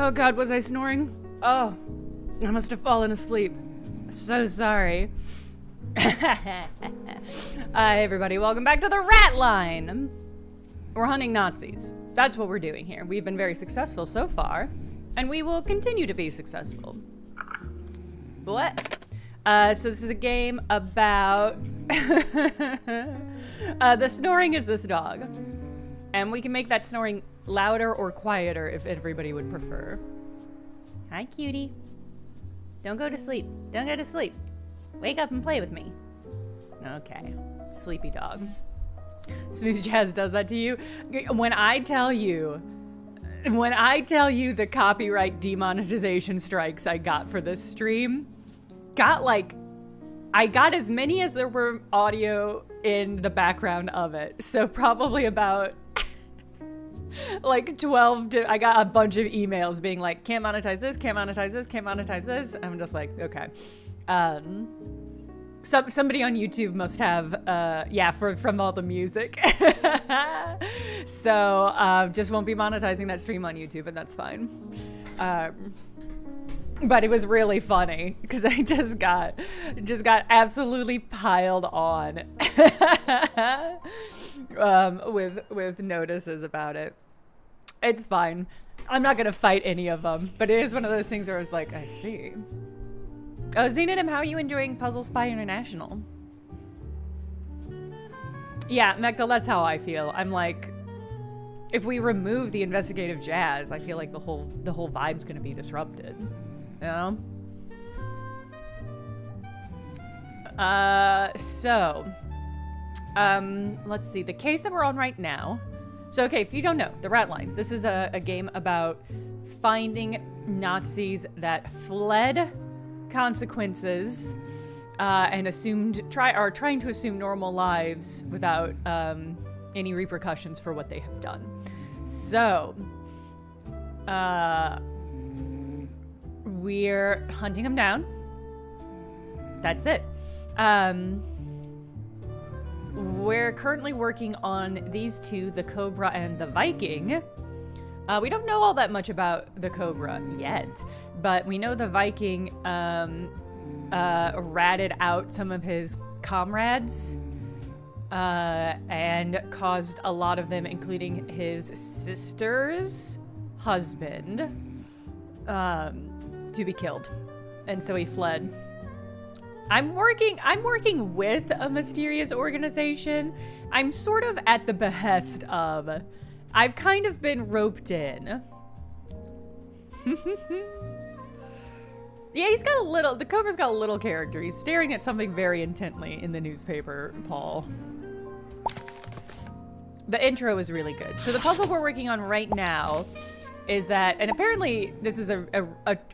Oh god, was I snoring? Oh, I must have fallen asleep. So sorry. Hi everybody, welcome back to the RATLINE. We're hunting Nazis. That's what we're doing here. We've been very successful so far, and we will continue to be successful. What? So this is a game about... the snoring is this dog. And we can make that snoring louder or quieter if everybody would prefer. Hi, cutie. Don't go to sleep. Don't go to sleep. Wake up and play with me. Okay. Sleepy dog. Smooth Jazz does that to you. When I tell you the copyright demonetization strikes I got for this stream, I got as many as there were audio in the background of it. So probably about like 12 I got a bunch of emails being like, can't monetize this, can't monetize this, can't monetize this. I'm just like, okay. Somebody on YouTube must have, yeah, from all the music. So, just won't be monetizing that stream on YouTube, and that's fine. But it was really funny because I just got absolutely piled on with notices about it. It's fine. I'm not gonna fight any of them, but it is one of those things where I was like, I see. Oh, Xenodim, how are you enjoying Puzzle Spy International? Yeah, Mectal, that's how I feel. I'm like, if we remove the investigative jazz, I feel like the whole vibe's gonna be disrupted. You know? Let's see, the case that we're on right now. So, okay, if you don't know, the RATLINE, this is a game about finding Nazis that fled consequences and trying to assume normal lives without any repercussions for what they have done. So, we're hunting them down. That's it. We're currently working on these two, the Cobra and the Viking. We don't know all that much about the Cobra yet, but we know the Viking ratted out some of his comrades and caused a lot of them, including his sister's husband, to be killed. And so he fled. I'm working with a mysterious organization. I'm sort of at the behest of. I've kind of been roped in. Yeah, the Cobra's got a little character. He's staring at something very intently in the newspaper, Paul. The intro is really good. So the puzzle we're working on right now is that, and apparently this is a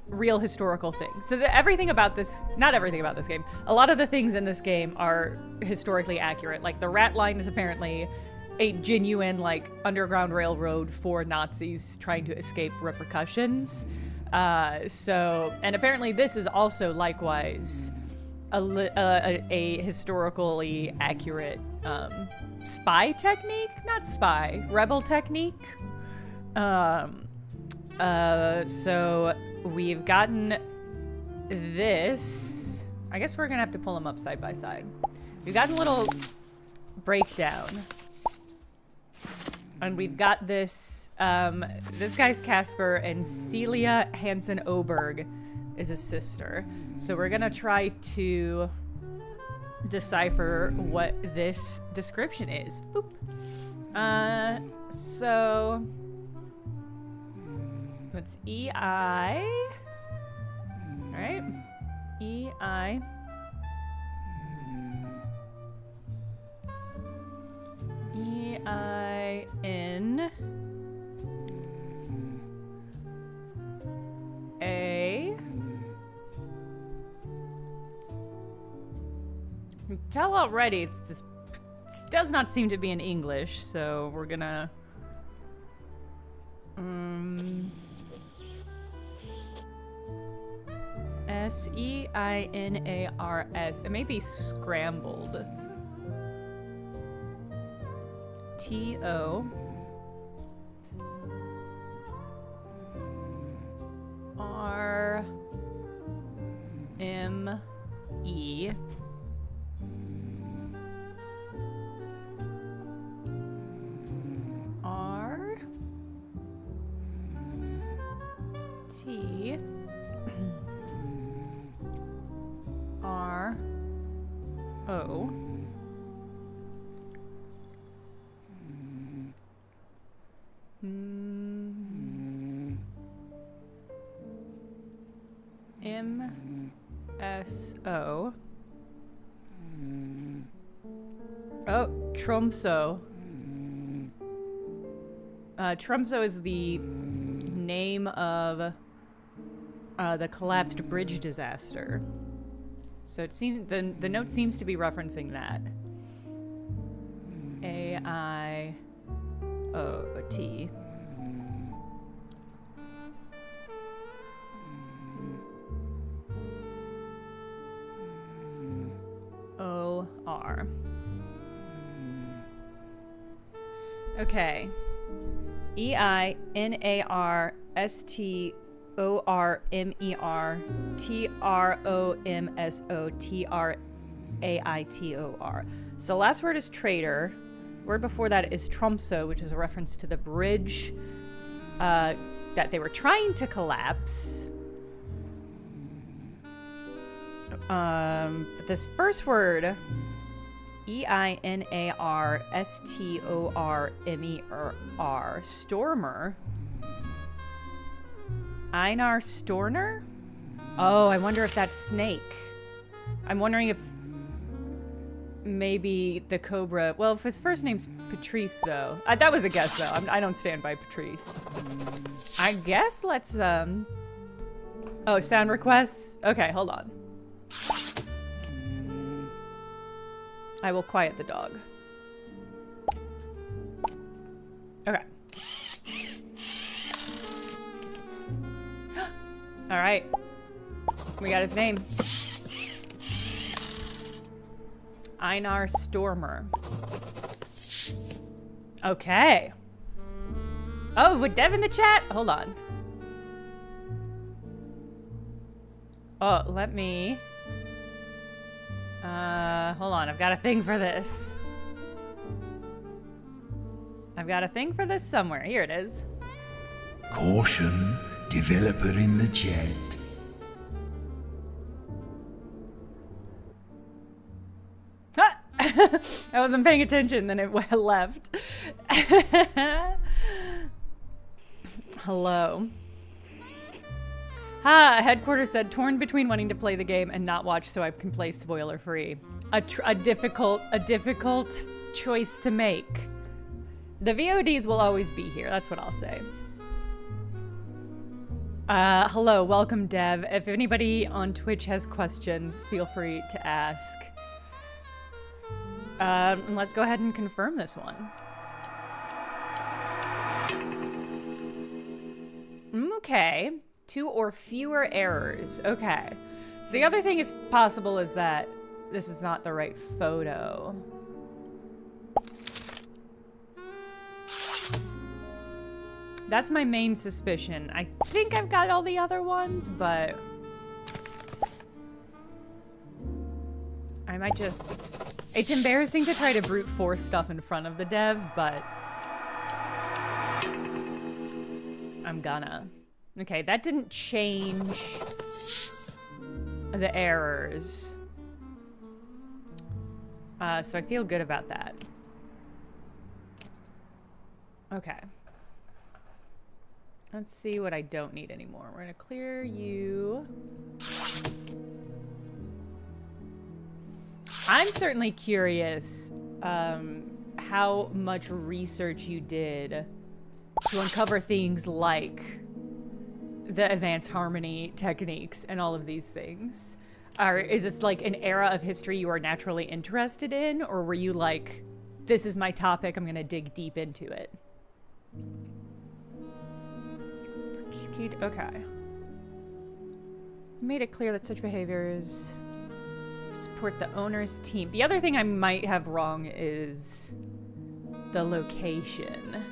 real historical thing. So everything about this, not everything about this game, a lot of the things in this game are historically accurate. Like the RATLINE is apparently a genuine like underground railroad for Nazis trying to escape repercussions. And apparently this is also likewise a historically accurate spy technique, not spy, rebel technique. So we've gotten this. I guess we're gonna have to pull them up side by side. We've gotten a little breakdown. And we've got this, this guy's Casper, and Celia Hansen Oberg is his sister. So we're gonna try to decipher what this description is. Boop. So it's EI. All right. EI. EIN A. Tell already, it does not seem to be in English, so we're gonna SEINARS. It may be scrambled. TO T R O M S O. Oh, Tromso. Tromso is the name of the collapsed bridge disaster. So it seems the note seems to be referencing that. A-I-O-T. O-R. Okay. EINARSTORMESOTRAITOR. So last word is traitor. Word before that is Tromso, which is a reference to the bridge that they were trying to collapse. But this first word, EINARSTORMER, Stormer. Einar Storner? Oh, I wonder if that's Snake. I'm wondering if maybe the Cobra... Well, if his first name's Patrice, though. That was a guess, though. I don't stand by Patrice. I guess let's... Oh, sound requests? Okay, hold on. I will quiet the dog. Okay. All right. We got his name. Einar Stormer. Okay. Oh, with Dev in the chat? Hold on. Oh, let me... hold on. I've got a thing for this. I've got a thing for this somewhere. Here it is. Caution, developer in the chat. I wasn't paying attention, then it left. Hello. Headquarters said, torn between wanting to play the game and not watch so I can play spoiler free. A difficult choice to make. The VODs will always be here, that's what I'll say. Hello, welcome Dev. If anybody on Twitch has questions, feel free to ask. And let's go ahead and confirm this one. Okay. 2 or fewer errors. Okay. So the other thing is possible is that this is not the right photo. That's my main suspicion. I think I've got all the other ones, but I might just... It's embarrassing to try to brute force stuff in front of the dev, but I'm gonna. Okay, that didn't change the errors. So I feel good about that. Okay. Let's see what I don't need anymore. We're gonna clear you. I'm certainly curious how much research you did to uncover things like the advanced harmony techniques and all of these things. Is this like an era of history you are naturally interested in, or were you like, this is my topic, I'm gonna dig deep into it? Okay. Made it clear that such behaviors support the owner's team. The other thing I might have wrong is the location.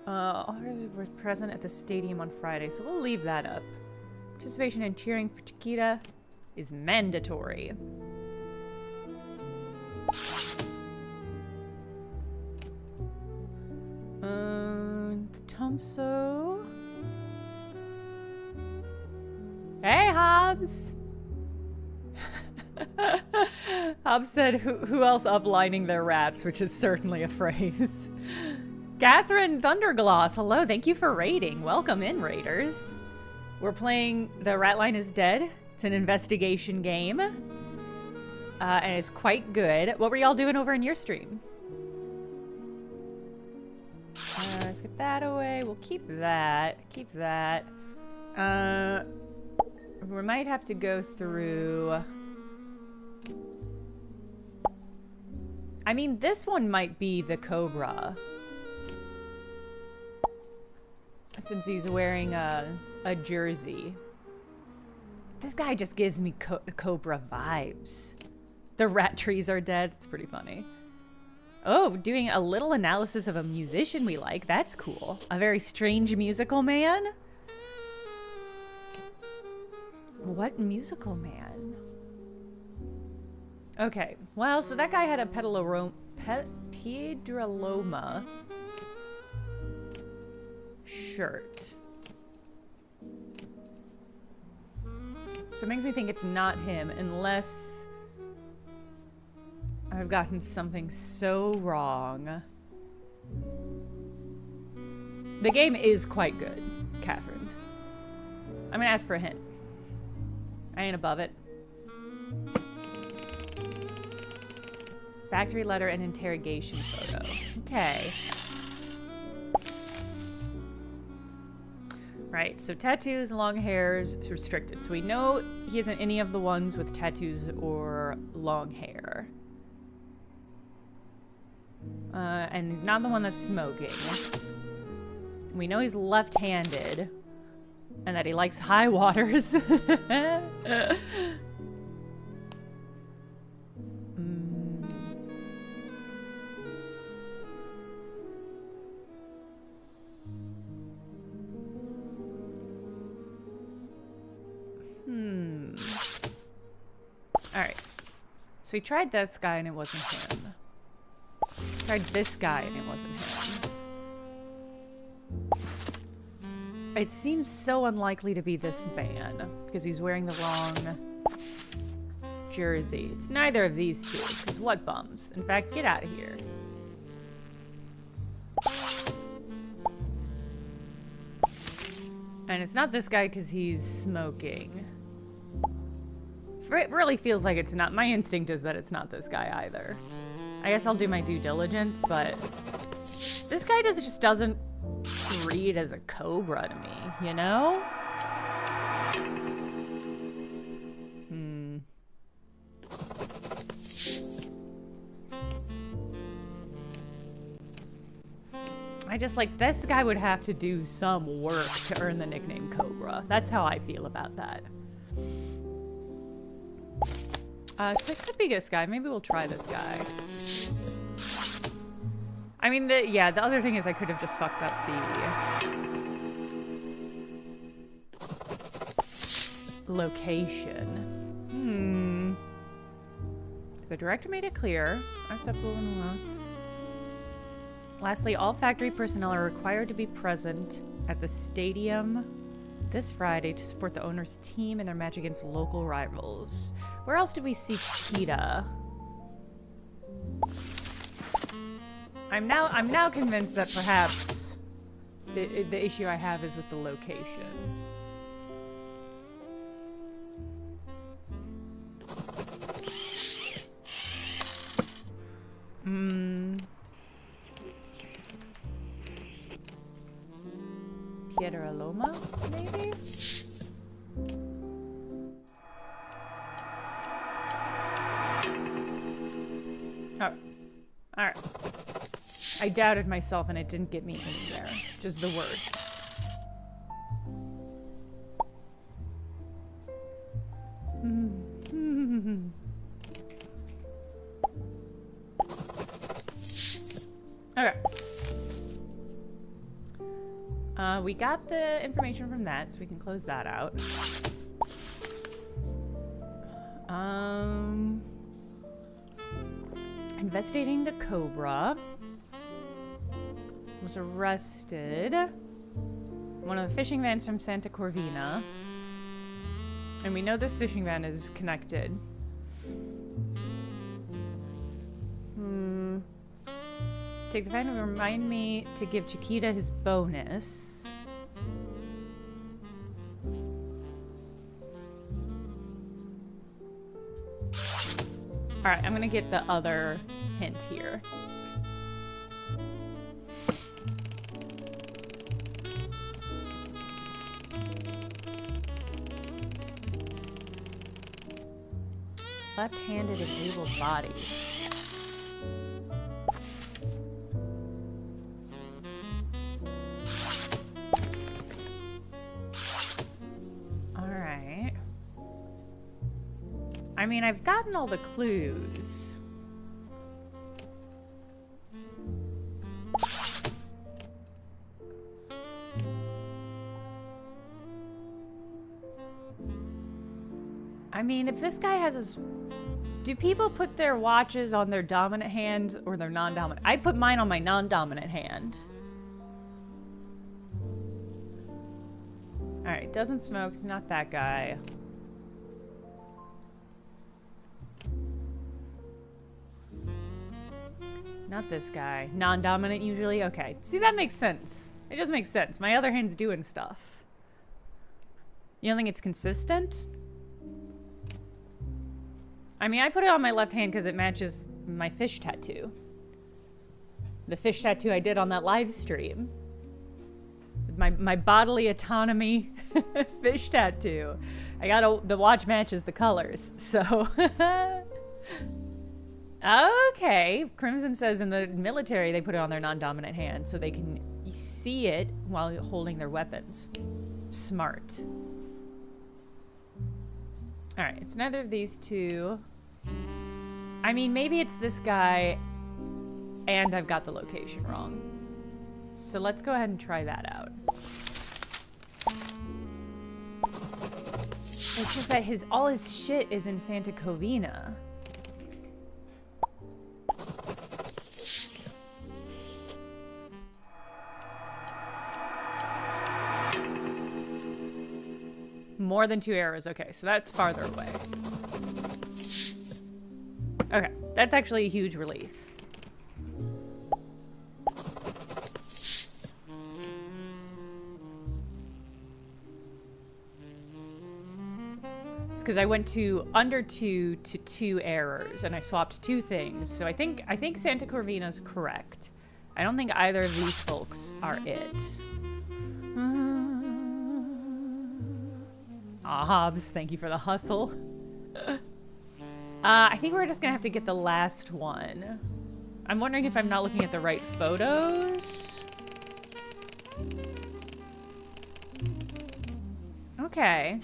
Ours were present at the stadium on Friday, so we'll leave that up. Participation in cheering for Chiquita is mandatory. Tomso. Hobbs. Hobbs said, who else uplining their rats, which is certainly a phrase. Catherine Thundergloss, hello, thank you for raiding. Welcome in, raiders. We're playing The RATLINE is Dead. It's an investigation game. And it's quite good. What were y'all doing over in your stream? Let's get that away. We'll keep that. Keep that. We might have to go through... I mean, this one might be the Cobra. Since he's wearing a jersey. This guy just gives me Cobra vibes. The rat trees are dead. It's pretty funny. Oh, doing a little analysis of a musician we like. That's cool. A very strange musical man? What musical man? Okay, well, so that guy had a pedaloma shirt. So it makes me think it's not him, unless I've gotten something so wrong. The game is quite good, Catherine. I'm gonna ask for a hint. I ain't above it. Factory letter and interrogation photo. Okay. Right, so tattoos and long hairs is restricted. So we know he isn't any of the ones with tattoos or long hair. And he's not the one that's smoking. We know he's left-handed. And that he likes high waters. Alright. So he tried this guy and it wasn't him. Tried this guy and it wasn't him. It seems so unlikely to be this man because he's wearing the wrong jersey. It's neither of these two, because what bums? In fact, get out of here. And it's not this guy because he's smoking. It really feels like it's not. My instinct is that it's not this guy either. I guess I'll do my due diligence, but this guy just doesn't read as a Cobra to me, you know? I just like, this guy would have to do some work to earn the nickname Cobra. That's how I feel about that. So it could be this guy. Maybe we'll try this guy. I mean, the other thing is I could have just fucked up the location. The director made it clear. Lastly, all factory personnel are required to be present at the stadium this Friday to support the owner's team in their match against local rivals. Where else do we see Kita? I'm now convinced that perhaps the issue I have is with the location. Pietraloma, maybe? Oh. Alright. I doubted myself and it didn't get me anywhere. Just the worst. Okay. We got the information from that, so we can close that out. Investigating the Cobra. Was arrested. One of the fishing vans from Santa Corvina. And we know this fishing van is connected. Take the van to remind me to give Chiquita his bonus. Alright, I'm gonna get the other hint here. Left-handed and able-bodied. Alright. I mean, I've gotten all the clues. I mean, if this guy has his... Do people put their watches on their dominant hand or their non-dominant? I put mine on my non-dominant hand. Alright, doesn't smoke. Not that guy. Not this guy. Non-dominant usually? Okay. See, that makes sense. It just makes sense. My other hand's doing stuff. You don't think it's consistent? I mean, I put it on my left hand because it matches my fish tattoo. The fish tattoo I did on that live stream. My bodily autonomy fish tattoo. The watch matches the colors, so. Okay. Crimson says in the military they put it on their non-dominant hand so they can see it while holding their weapons. Smart. Alright, it's neither of these two. I mean, maybe it's this guy and I've got the location wrong. So let's go ahead and try that out. It's just that all his shit is in Santa Covina. More than 2 arrows. Okay, so that's farther away. Okay, that's actually a huge relief. It's because I went to under 2 to 2 errors, and I swapped 2 things. So I think Santa Corvina's correct. I don't think either of these folks are it. Hobbs, thank you for the hustle. I think we're just gonna have to get the last one. I'm wondering if I'm not looking at the right photos. Okay.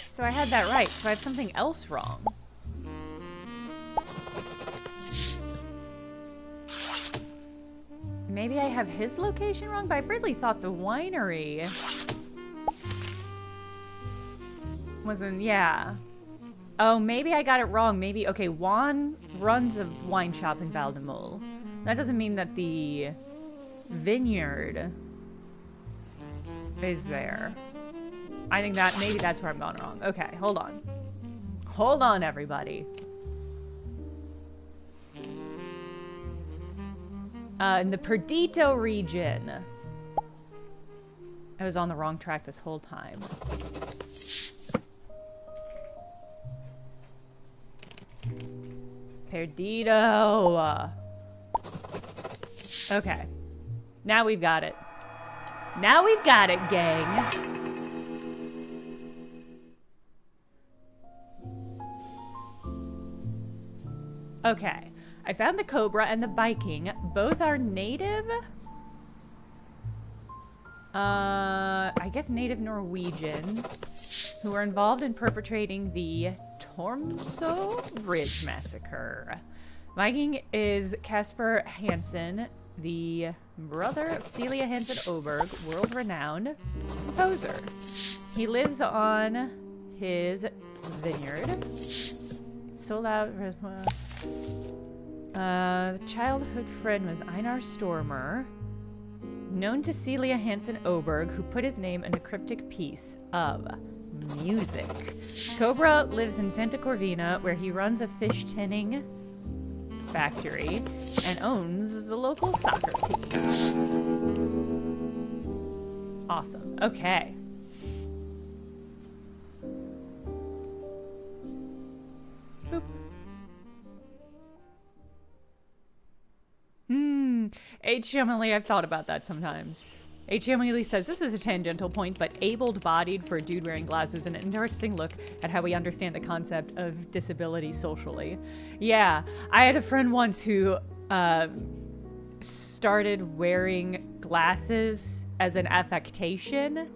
So I had that right, so I have something else wrong. Maybe I have his location wrong, but I really thought the winery wasn't, yeah. Oh, maybe I got it wrong. Maybe, okay, Juan runs a wine shop in Valdemol. That doesn't mean that the vineyard is there. I think that, maybe that's where I'm going wrong. Okay, hold on. Hold on, everybody. In the Perdido region. I was on the wrong track this whole time. Perdido. Okay. Now we've got it. Now we've got it, gang. Okay. I found the Cobra and the Viking. Both are native. I guess native Norwegians who were involved in perpetrating the Tormso Bridge Massacre. Viking is Casper Hansen, the brother of Celia Hansen Oberg, world-renowned composer. He lives on his vineyard. Sold out. The childhood friend was Einar Stormer, known to Celia Hansen Oberg, who put his name in a cryptic piece of music. Cobra lives in Santa Corvina, where he runs a fish tinning factory and owns the local soccer team. Awesome. Okay. Boop. H. Emily, I've thought about that sometimes. H. Emily says, this is a tangential point, but able-bodied for a dude wearing glasses, an interesting look at how we understand the concept of disability socially. Yeah, I had a friend once who started wearing glasses as an affectation.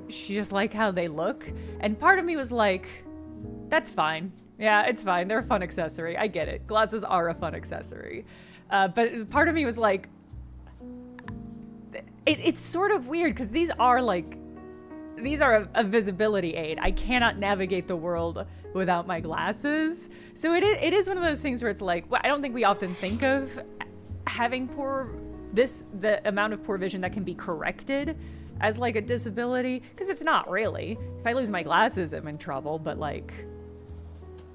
She just liked how they look. And part of me was like, that's fine. Yeah, it's fine. They're a fun accessory. I get it. Glasses are a fun accessory. But part of me was like, it's sort of weird because these are a visibility aid. I cannot navigate the world without my glasses. So it is one of those things where it's like, well, I don't think we often think of having the amount of poor vision that can be corrected as like a disability, because it's not really. If I lose my glasses, I'm in trouble, but like,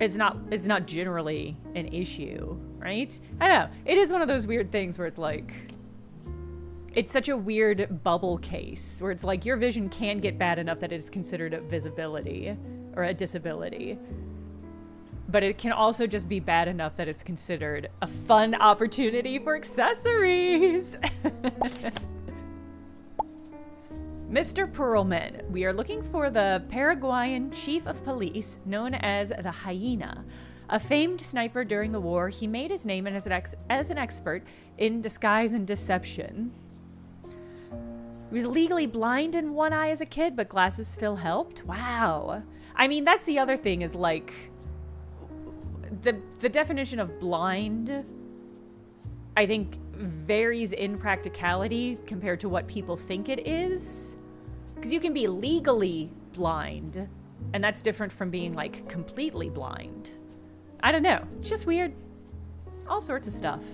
it's not generally an issue, right? I don't know. It is one of those weird things where it's like, it's such a weird bubble case where it's like your vision can get bad enough that it is considered a visibility or a disability. But it can also just be bad enough that it's considered a fun opportunity for accessories. Mr. Perlman, we are looking for the Paraguayan chief of police known as the Hyena. A famed sniper during the war, he made his name as an expert in disguise and deception. He was legally blind in one eye as a kid, but glasses still helped. Wow. I mean, that's the other thing is like, the definition of blind, I think, varies in practicality compared to what people think it is. Because you can be legally blind, and that's different from being like completely blind. I don't know. It's just weird. All sorts of stuff.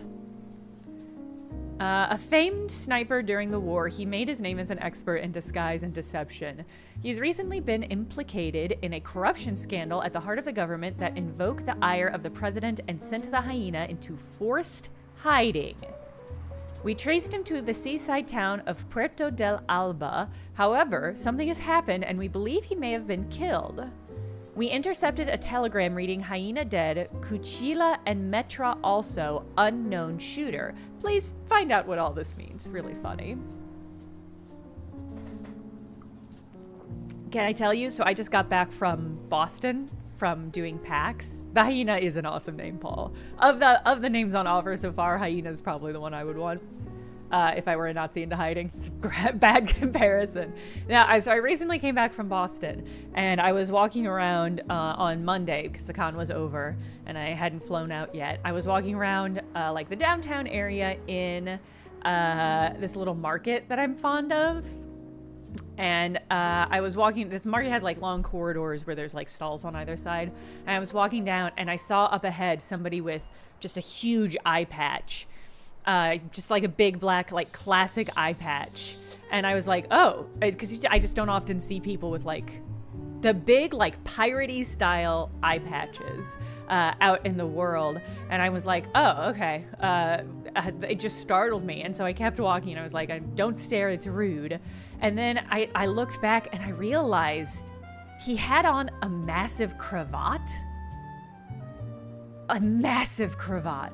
A famed sniper during the war, he made his name as an expert in disguise and deception. He's recently been implicated in a corruption scandal at the heart of the government that invoked the ire of the president and sent the Hyena into forced hiding. We traced him to the seaside town of Puerto del Alba. However, something has happened and we believe he may have been killed. We intercepted a telegram reading Hyena dead, Cuchilla and Metra also, unknown shooter. Please find out what all this means. Really funny. Can I tell you? So I just got back from Boston from doing PAX. The Hyena is an awesome name, Paul. Of the names on offer so far, Hyena is probably the one I would want. If I were a Nazi into hiding. It's a bad comparison. Now, so I recently came back from Boston, and I was walking around on Monday, because the con was over, and I hadn't flown out yet. I was walking around like the downtown area in this little market that I'm fond of. And I was walking, this market has like long corridors where there's like stalls on either side. And I was walking down, and I saw up ahead somebody with just a huge eye patch. Just like a big black, like classic eye patch. And I was like, oh, because I just don't often see people with like the big, like piratey style eye patches out in the world. And I was like, oh, okay. It just startled me. And so I kept walking and I was like, don't stare, it's rude. And then I looked back and I realized he had on a massive cravat. A massive cravat.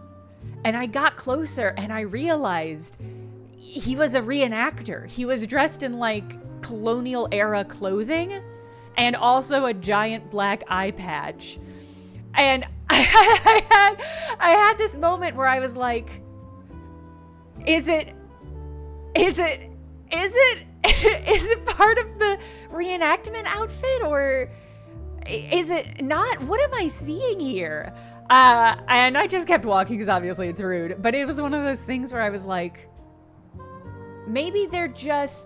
And I got closer and I realized he was a reenactor. He was dressed in like colonial era clothing and also a giant black eye patch. And I had this moment where I was like, is it part of the reenactment outfit or is it not? What am I seeing here? And I just kept walking because obviously it's rude. But it was one of those things where I was like, maybe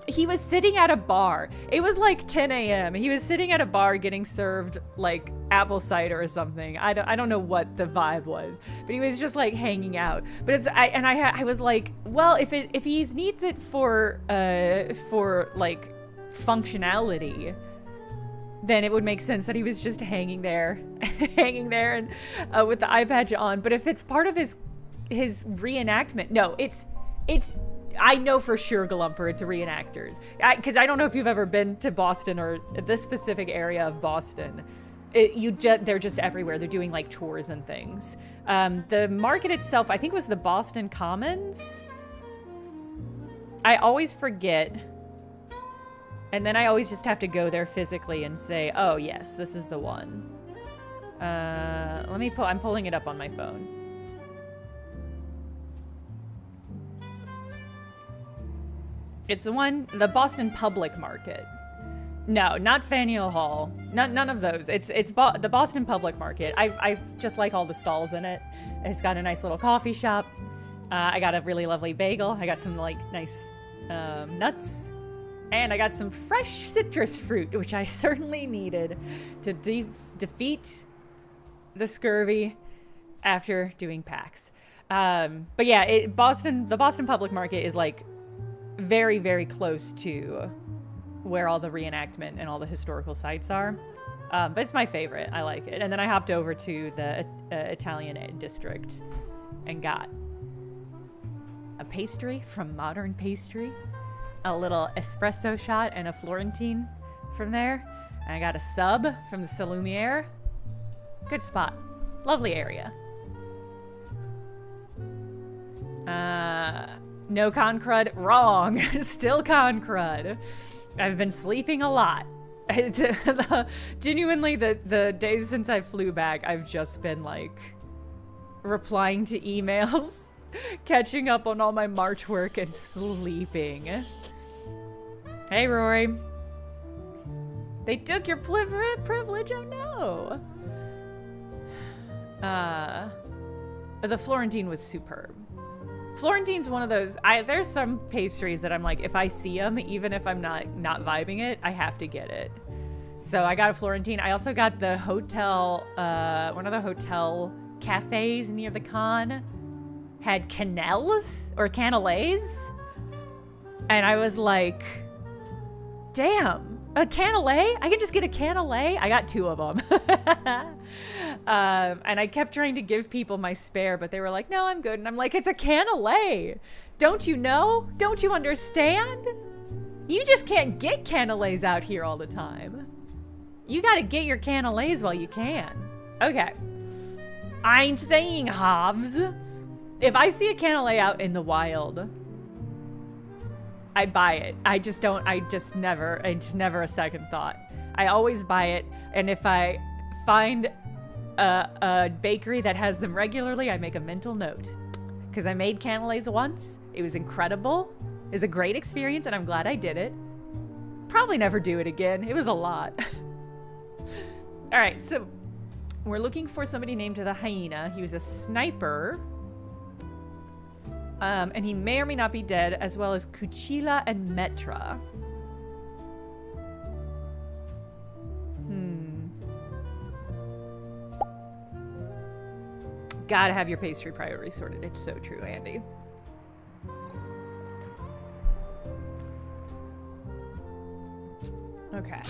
he was sitting at a bar. It was like 10 a.m. He was sitting at a bar getting served like apple cider or something. I don't know what the vibe was, but he was just like hanging out. But I was like, well, if he needs it for like functionality, then it would make sense that he was just hanging there, and with the eye patch on. But if it's part of his reenactment, no, it's. I know for sure, Galumper, it's reenactors. Because I don't know if you've ever been to Boston or this specific area of Boston. They're just everywhere. They're doing like tours and things. The market itself, I think, was the Boston Commons. I always forget. And then I always just have to go there physically and say, oh, yes, this is the one. I'm pulling it up on my phone. It's the Boston Public Market. No, not Faneuil Hall. None of those. It's the Boston Public Market. I just like all the stalls in it. It's got a nice little coffee shop. I got a really lovely bagel. I got some like nice nuts. And I got some fresh citrus fruit, which I certainly needed to defeat the scurvy after doing PAX. But yeah, the Boston Public Market is like very, very close to where all the reenactment and all the historical sites are. But it's my favorite. I like it. And then I hopped over to the Italian district and got a pastry from Modern Pastry, a little espresso shot and a Florentine from there. And I got a sub from the Salumiere. Good spot. Lovely area. No con crud? Wrong. Still con crud. I've been sleeping a lot. Genuinely, the days since I flew back, I've just been like replying to emails, catching up on all my March work, and sleeping. Hey, Rory. They took your privilege? Oh no. The Florentine was superb. Florentine's one of those, there's some pastries that I'm like, if I see them, even if I'm not vibing it, I have to get it. So I got a Florentine. I also got the hotel, one of the hotel cafes near the con had canelles or canelés. And I was like, damn, a canelé? I can just get a canelé? I got 2 of them. And I kept trying to give people my spare, but they were like, no, I'm good. And I'm like, it's a canelé. Don't you know? Don't you understand? You just can't get canelés out here all the time. You gotta get your canelés while you can. Okay. I'm saying, Hobbs, if I see a canelé out in the wild, I buy it. It's never a second thought. I always buy it, and if I find a bakery that has them regularly, I make a mental note. Because I made canelés once. It was incredible. It was a great experience, and I'm glad I did it. Probably never do it again. It was a lot. All right, so we're looking for somebody named the Hyena. He was a sniper. And he may or may not be dead, as well as Cuchilla and Metra. Gotta have your pastry priority sorted. It's so true, Andy. Okay.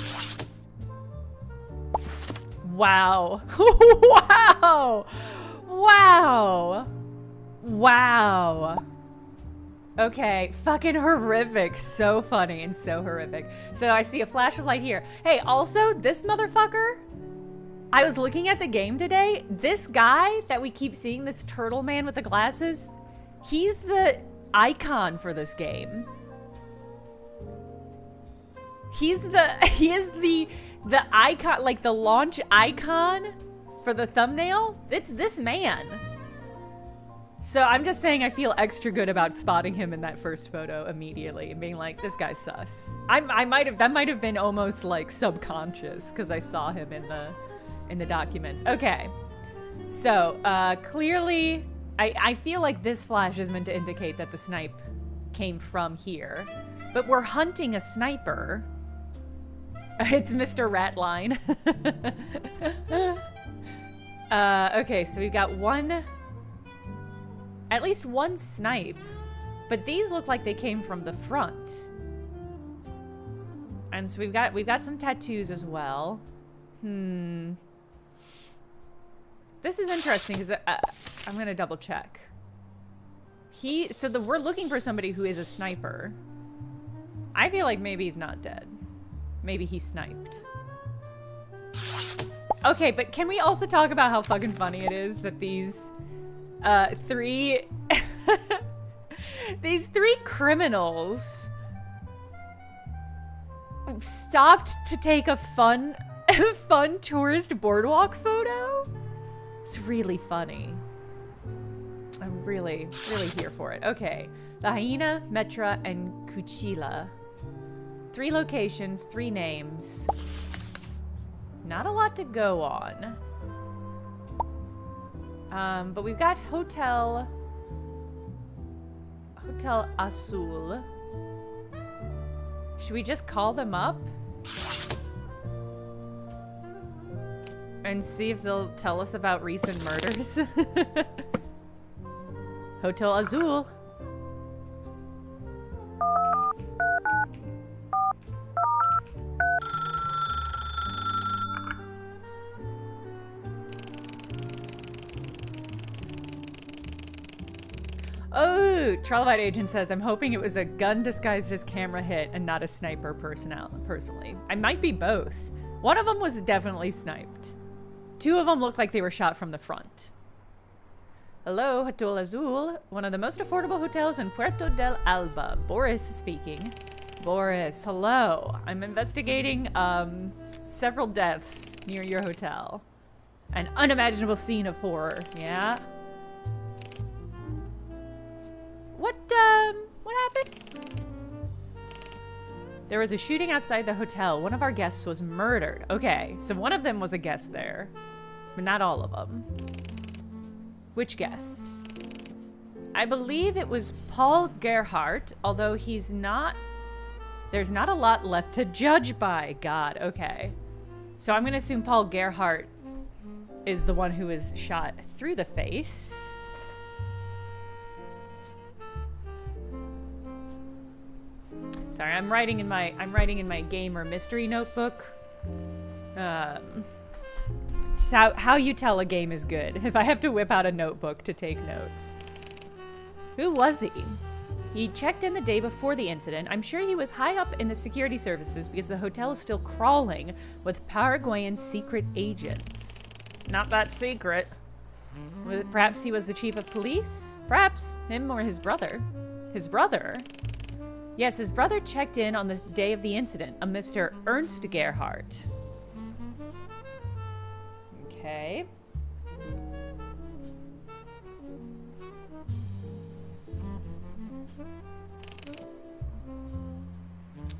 Wow. Wow. Wow. Wow. Okay, fucking horrific. So funny and so horrific. So I see a flash of light here. Hey, also, this motherfucker, I was looking at the game today. This guy that we keep seeing, this turtle man with the glasses, he's the icon for this game. He is the icon, like the launch icon for the thumbnail. It's this man. So I'm just saying I feel extra good about spotting him in that first photo immediately and being like, this guy's sus. That might have been almost like subconscious because I saw him in the documents. Okay. So clearly I feel like this flash is meant to indicate that the snipe came from here. But we're hunting a sniper. It's Mr. Ratline. Okay, so we've got at least one snipe, but these look like they came from the front. And so we've got some tattoos as well. This is interesting because I'm gonna double check. We're looking for somebody who is a sniper. I feel like maybe he's not dead. Maybe he sniped. Okay, but can we also talk about how fucking funny it is that these three these three criminals stopped to take a fun tourist boardwalk photo? It's really funny. I'm really here for it. Okay, the Hyena, Metra, and Kuchila. 3 locations, 3 names. Not a lot to go on. But we've got Hotel Azul. Should we just call them up? And see if they'll tell us about recent murders? Hotel Azul. Oh, Trollbite Agent says, I'm hoping it was a gun disguised as camera hit and not a sniper personally. I might be both. One of them was definitely sniped. 2 of them looked like they were shot from the front. Hello, Hotel Azul, one of the most affordable hotels in Puerto del Alba. Boris speaking. Boris, hello. I'm investigating several deaths near your hotel. An unimaginable scene of horror, yeah? What happened? There was a shooting outside the hotel. One of our guests was murdered. Okay, so one of them was a guest there, but not all of them. Which guest? I believe it was Paul Gerhardt, although he's not... There's not a lot left to judge by. God, okay. So I'm gonna assume Paul Gerhardt is the one who was shot through the face. Sorry, I'm writing in my gamer mystery notebook. Just how you tell a game is good. If I have to whip out a notebook to take notes. Who was he? He checked in the day before the incident. I'm sure he was high up in the security services because the hotel is still crawling with Paraguayan secret agents. Not that secret. Perhaps he was the chief of police? Perhaps him or his brother. His brother? Yes, his brother checked in on the day of the incident, a Mr. Ernst Gerhardt. Okay.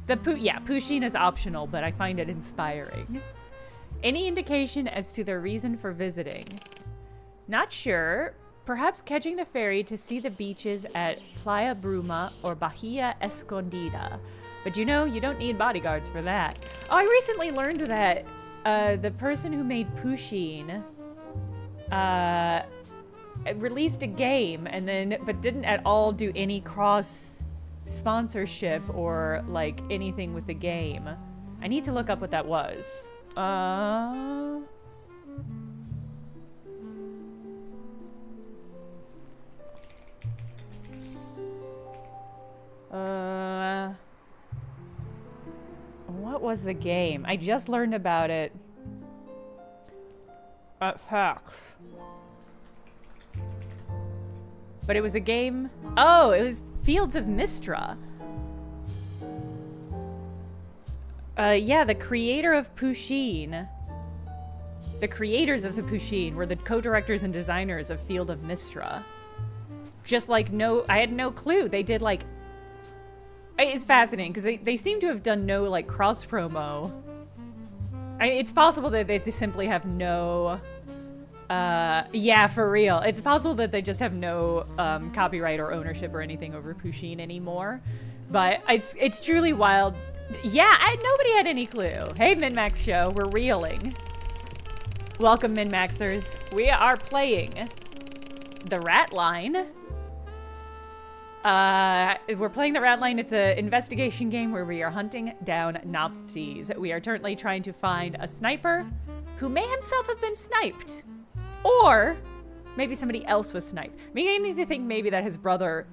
Pusheen is optional, but I find it inspiring. Any indication as to their reason for visiting? Not sure. Perhaps catching the ferry to see the beaches at Playa Bruma or Bahia Escondida. But you know, you don't need bodyguards for that. Oh, I recently learned that the person who made Pusheen released a game but didn't at all do any cross sponsorship or like anything with the game. I need to look up what that was. What was the game? I just learned about it. Fuck. But it was a game. Oh, it was Fields of Mistra. Yeah, the creator of Pusheen. The creators of the Pusheen were the co-directors and designers of Field of Mistra. Just like I had no clue. They did like, it's fascinating because they seem to have done no like cross promo. It's possible that they simply have no, yeah, for real. It's possible that they just have no copyright or ownership or anything over Pusheen anymore. But it's truly wild. Yeah, nobody had any clue. Hey, Min-Max Show, we're reeling. Welcome, Min-Maxers. We are playing the RATLINE. We're playing the RATLINE. It's an investigation game where we are hunting down Nazis. We are currently trying to find a sniper who may himself have been sniped. Or maybe somebody else was sniped. Beginning to think maybe that his brother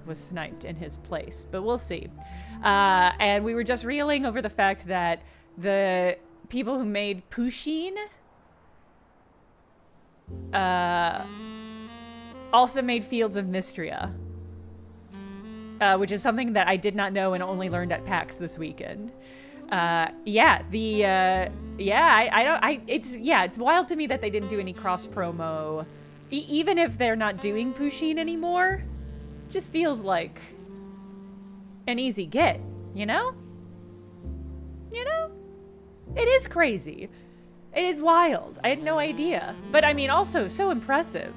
was sniped in his place, but we'll see. And we were just reeling over the fact that the people who made Pusheen also made Fields of Mystria. Which is something that I did not know and only learned at PAX this weekend. It's wild to me that they didn't do any cross promo, even if they're not doing Pusheen anymore. Just feels like an easy get, you know? It is crazy. It is wild. I had no idea, but I mean, also so impressive.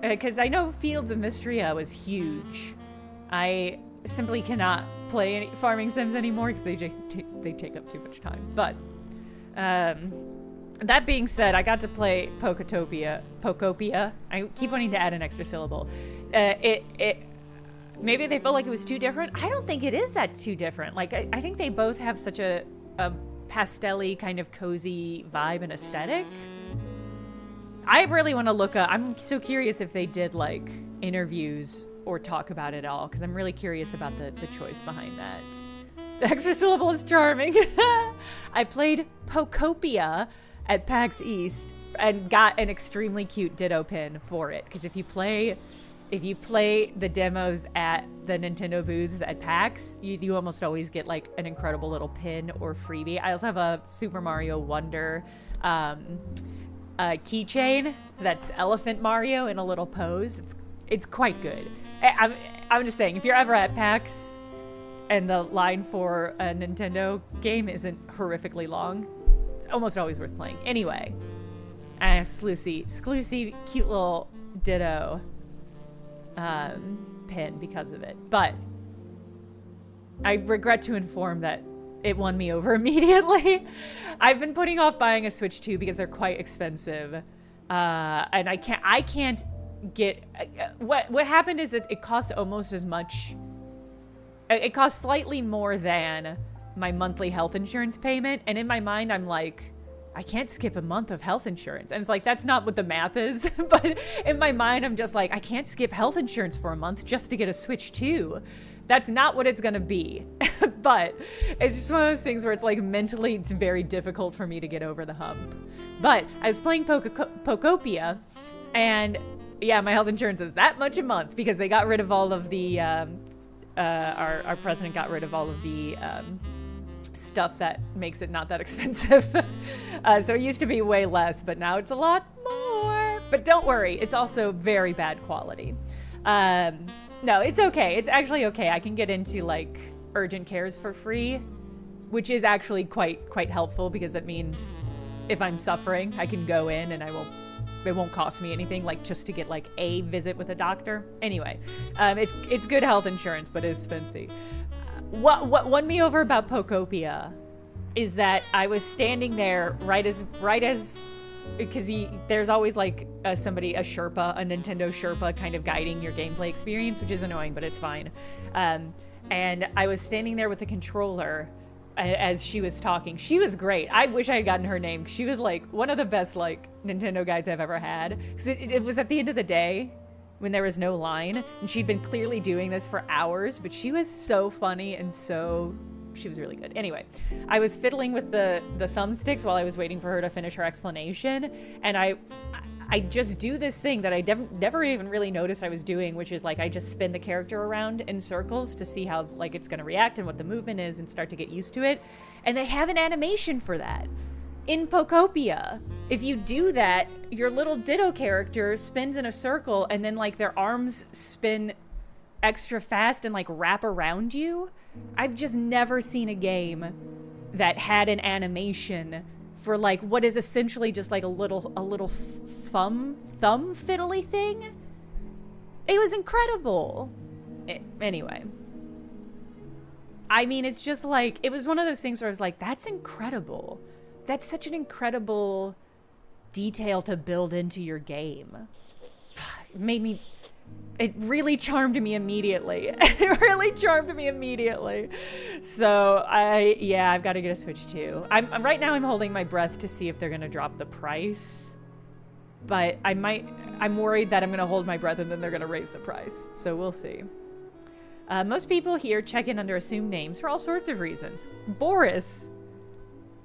Because I know Fields of Mystria was huge. I simply cannot play any farming sims anymore because they take up too much time. But that being said, I got to play Pokopia. I keep wanting to add an extra syllable. Maybe they felt like it was too different. I don't think it is that too different. Like I think they both have such a pastel-y kind of cozy vibe and aesthetic. I really want to look up. I'm so curious if they did like interviews or talk about it all, because I'm really curious about the choice behind that. The extra syllable is charming. I played Pokopia at PAX East and got an extremely cute Ditto pin for it, because if you play the demos at the Nintendo booths at PAX, you almost always get like an incredible little pin or freebie. I also have a Super Mario Wonder keychain that's Elephant Mario in a little pose. It's quite good. I'm just saying, if you're ever at PAX and the line for a Nintendo game isn't horrifically long, it's almost always worth playing. Anyway, Sclusy, cute little Ditto pin because of it. But I regret to inform that it won me over immediately. I've been putting off buying a Switch 2 because they're quite expensive. And I can't get what happened is that it costs almost as much. It costs slightly more than my monthly health insurance payment, and in my mind I'm like, I can't skip a month of health insurance. And it's like, that's not what the math is. But in my mind I'm just like, I can't skip health insurance for a month just to get a Switch 2. That's not what it's gonna be. But it's just one of those things where it's like, mentally it's very difficult for me to get over the hump. But I was playing Pokopia, and yeah, my health insurance is that much a month because they got rid of all of the, our president got rid of all of the stuff that makes it not that expensive. So it used to be way less, but now it's a lot more. But don't worry, it's also very bad quality. No, it's okay. It's actually okay. I can get into like urgent cares for free, which is actually quite helpful because that means if I'm suffering, I can go in and it won't cost me anything, like just to get like a visit with a doctor. Anyway, it's good health insurance, but it's expensive. What won me over about Pokopia is that I was standing there right as because there's always like a Sherpa, a Nintendo Sherpa kind of guiding your gameplay experience, which is annoying, but it's fine. And I was standing there with the controller as she was talking. She was great. I wish I had gotten her name. She was like one of the best like Nintendo guides I've ever had. Because it was at the end of the day when there was no line, and she'd been clearly doing this for hours, but she was so funny and she was really good. Anyway, I was fiddling with the thumbsticks while I was waiting for her to finish her explanation, and I just do this thing that I never even really noticed I was doing, which is like I just spin the character around in circles to see how like it's gonna react and what the movement is and start to get used to it. And they have an animation for that in Pokopia. If you do that, your little Ditto character spins in a circle and then like their arms spin extra fast and like wrap around you. I've just never seen a game that had an animation for like what is essentially just like a little thumb fiddly thing. It was incredible. Anyway, I mean, it's just like, it was one of those things where I was like, that's incredible. That's such an incredible detail to build into your game. It made me It really charmed me immediately. It really charmed me immediately. So I've got to get a Switch 2. Right now I'm holding my breath to see if they're going to drop the price. But I'm worried that I'm going to hold my breath and then they're going to raise the price. So we'll see. Most people here check in under assumed names for all sorts of reasons. Boris.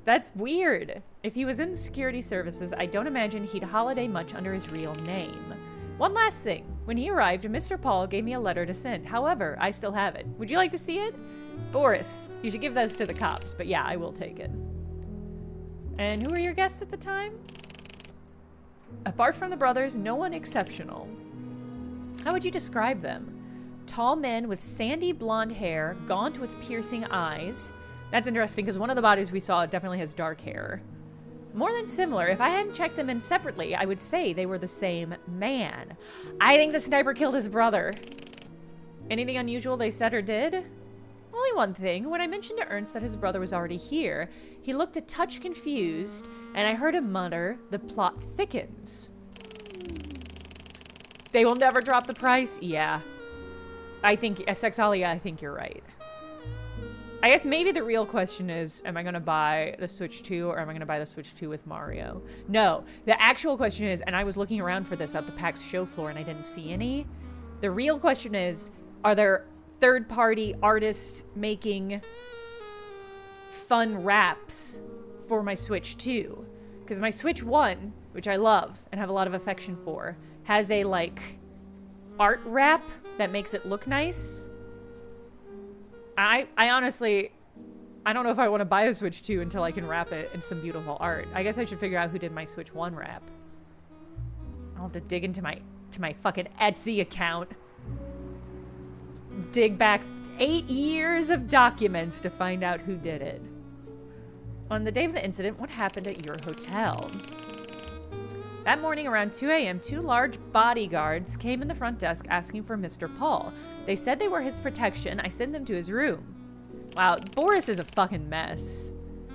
That's weird. If he was in security services, I don't imagine he'd holiday much under his real name. One last thing. When he arrived, Mr. Paul gave me a letter to send. However, I still have it. Would you like to see it? Boris, you should give those to the cops. But yeah, I will take it. And who were your guests at the time? Apart from the brothers, no one exceptional. How would you describe them? Tall men with sandy blonde hair, gaunt with piercing eyes. That's interesting because one of the bodies we saw definitely has dark hair. More than similar. If I hadn't checked them in separately, I would say they were the same man. I think the sniper killed his brother. Anything unusual they said or did? Only one thing. When I mentioned to Ernst that his brother was already here, he looked a touch confused, and I heard him mutter, "The plot thickens." They will never drop the price? Yeah. I think, Sexalia, I think you're right. I guess maybe the real question is, am I going to buy the Switch 2 or am I going to buy the Switch 2 with Mario? No, the actual question is, and I was looking around for this at the PAX show floor and I didn't see any. The real question is, are there third-party artists making fun raps for my Switch 2? Because my Switch 1, which I love and have a lot of affection for, has a, like, art wrap that makes it look nice. I honestly, I don't know if I want to buy a Switch 2 until I can wrap it in some beautiful art. I guess I should figure out who did my Switch 1 wrap. I'll have to dig into my fucking Etsy account. Dig back 8 years of documents to find out who did it. On the day of the incident, what happened at your hotel? That morning around 2 a.m., 2 large bodyguards came in the front desk asking for Mr. Paul. They said they were his protection. I sent them to his room. Wow, Boris is a fucking mess.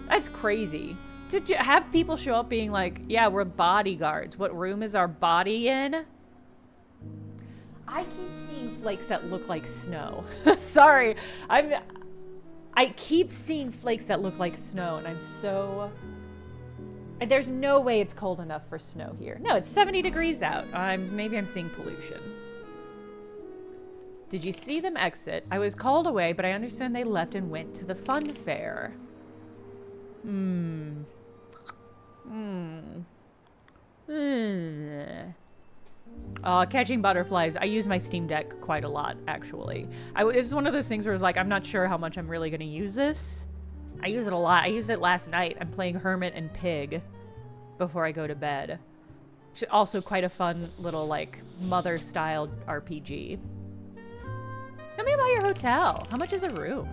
That's crazy. To have people show up being like, yeah, we're bodyguards. What room is our body in? I keep seeing flakes that look like snow. Sorry. I keep seeing flakes that look like snow, and I'm so... There's no way it's cold enough for snow here. No, it's 70 degrees out. Maybe I'm seeing pollution. Did you see them exit? I was called away, but I understand they left and went to the fun fair. Catching butterflies. I use my Steam Deck quite a lot, actually. It's one of those things where it's like, I'm not sure how much I'm really going to use this. I use it a lot. I used it last night. I'm playing Hermit and Pig before I go to bed. Also quite a fun little, like, mother-style RPG. Tell me about your hotel. How much is a room?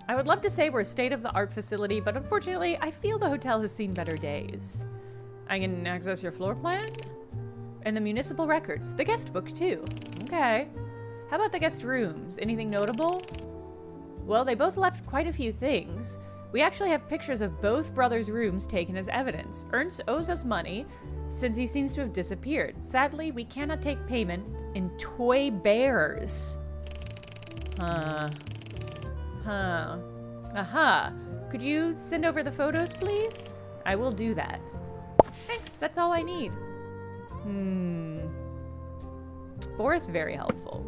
I would love to say we're a state-of-the-art facility, but unfortunately, I feel the hotel has seen better days. I can access your floor plan? And the municipal records. The guest book, too. Okay. How about the guest rooms? Anything notable? Well, they both left quite a few things. We actually have pictures of both brothers' rooms taken as evidence. Ernst owes us money since he seems to have disappeared. Sadly, we cannot take payment in toy bears. Aha. Could you send over the photos, please? I will do that. Thanks, that's all I need. Boris, very helpful.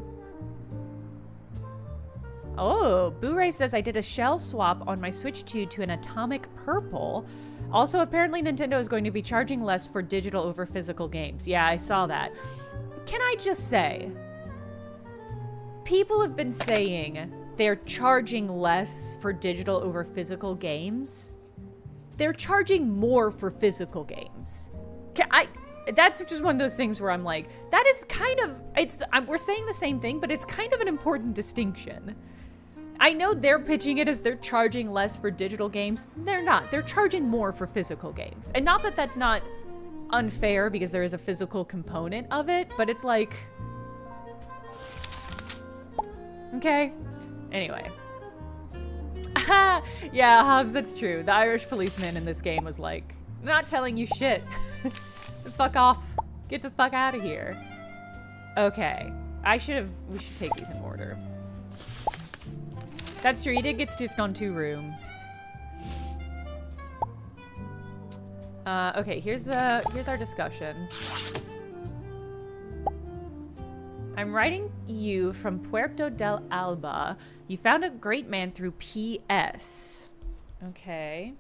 Oh, Boo-Ray says I did a shell swap on my Switch 2 to an atomic purple. Also, apparently Nintendo is going to be charging less for digital over physical games. Yeah, I saw that. Can I just say, people have been saying they're charging less for digital over physical games. They're charging more for physical games. That's just one of those things where I'm like, that is kind of, we're saying the same thing, but it's kind of an important distinction. I know they're pitching it as they're charging less for digital games. They're not. They're charging more for physical games. And not that that's not unfair because there is a physical component of it, but it's like, okay. Anyway. Yeah, Hobbs, that's true. The Irish policeman in this game was like, not telling you shit. Fuck off. Get the fuck out of here. Okay. We should take these in order. That's true, he did get stiffed on 2 rooms. Okay, here's our discussion. I'm writing you from Puerto del Alba. You found a great man through PS. Okay.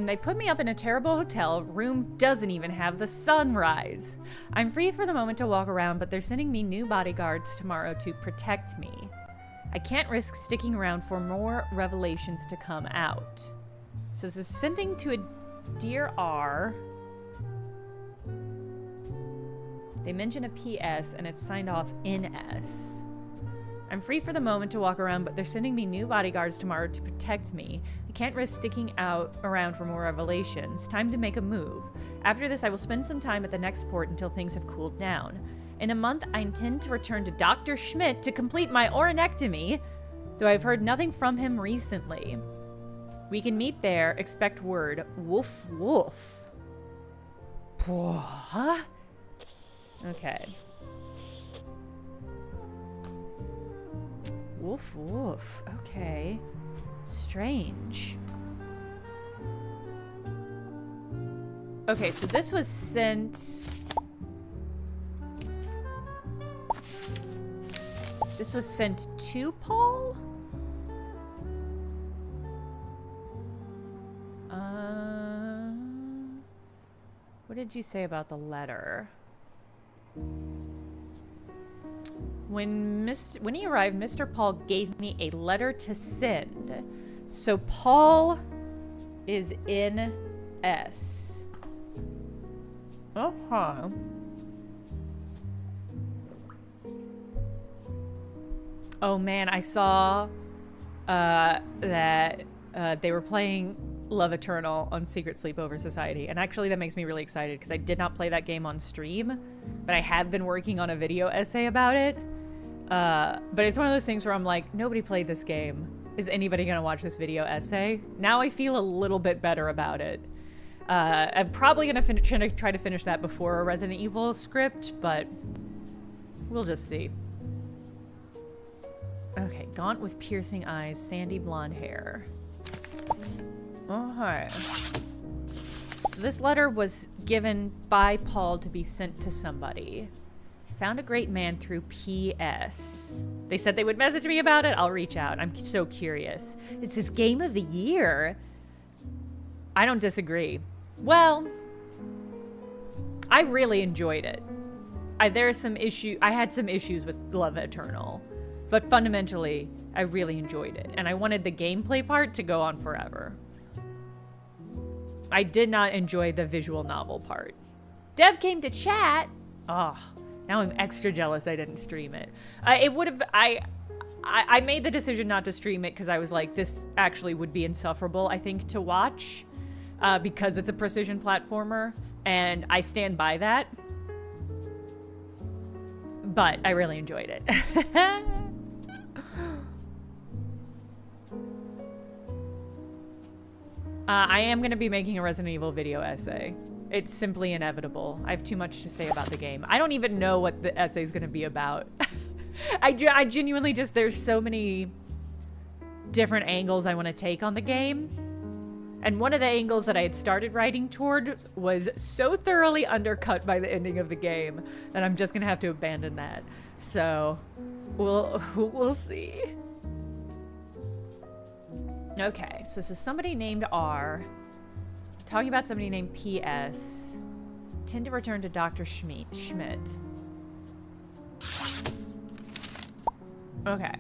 They put me up in a terrible hotel. Room doesn't even have the sunrise. I'm free for the moment to walk around, but they're sending me new bodyguards tomorrow to protect me. I can't risk sticking around for more revelations to come out. So this is sending to a Dear R. They mention a PS and it's signed off NS. I'm free for the moment to walk around, but they're sending me new bodyguards tomorrow to protect me. I can't risk sticking around for more revelations. Time to make a move. After this, I will spend some time at the next port until things have cooled down. In a month, I intend to return to Dr. Schmidt to complete my ornectomy, though I've heard nothing from him recently. We can meet there. Expect word. Woof, woof. What? Okay. Woof, woof. Okay. Strange. Okay, so this was sent... This was sent to Paul? What did you say about the letter? When he arrived, Mr. Paul gave me a letter to send. So Paul is in S. Uh-huh. Oh man, I saw that they were playing Love Eternal on Secret Sleepover Society, and actually that makes me really excited because I did not play that game on stream, but I have been working on a video essay about it. But it's one of those things where I'm like, nobody played this game. Is anybody gonna watch this video essay? Now I feel a little bit better about it. I'm probably gonna try to finish that before a Resident Evil script, but we'll just see. Okay, gaunt with piercing eyes, sandy blonde hair. Okay. So this letter was given by Paul to be sent to somebody. Found a great man through PS. They said they would message me about it. I'll reach out. I'm so curious. It's his game of the year. I don't disagree. Well, I really enjoyed it. I had some issues with Love Eternal, but fundamentally, I really enjoyed it, and I wanted the gameplay part to go on forever. I did not enjoy the visual novel part. Dev came to chat. Oh, now I'm extra jealous I didn't stream it. I made the decision not to stream it because I was like, this actually would be insufferable, I think, to watch because it's a precision platformer, and I stand by that. But I really enjoyed it. I am going to be making a Resident Evil video essay. It's simply inevitable. I have too much to say about the game. I don't even know what the essay is going to be about. I genuinely just, there's so many different angles I want to take on the game. And one of the angles that I had started writing towards was so thoroughly undercut by the ending of the game that I'm just going to have to abandon that. So, we'll see. Okay, so this is somebody named R. Talking about somebody named PS. Tend to return to Dr. Schmidt. Okay.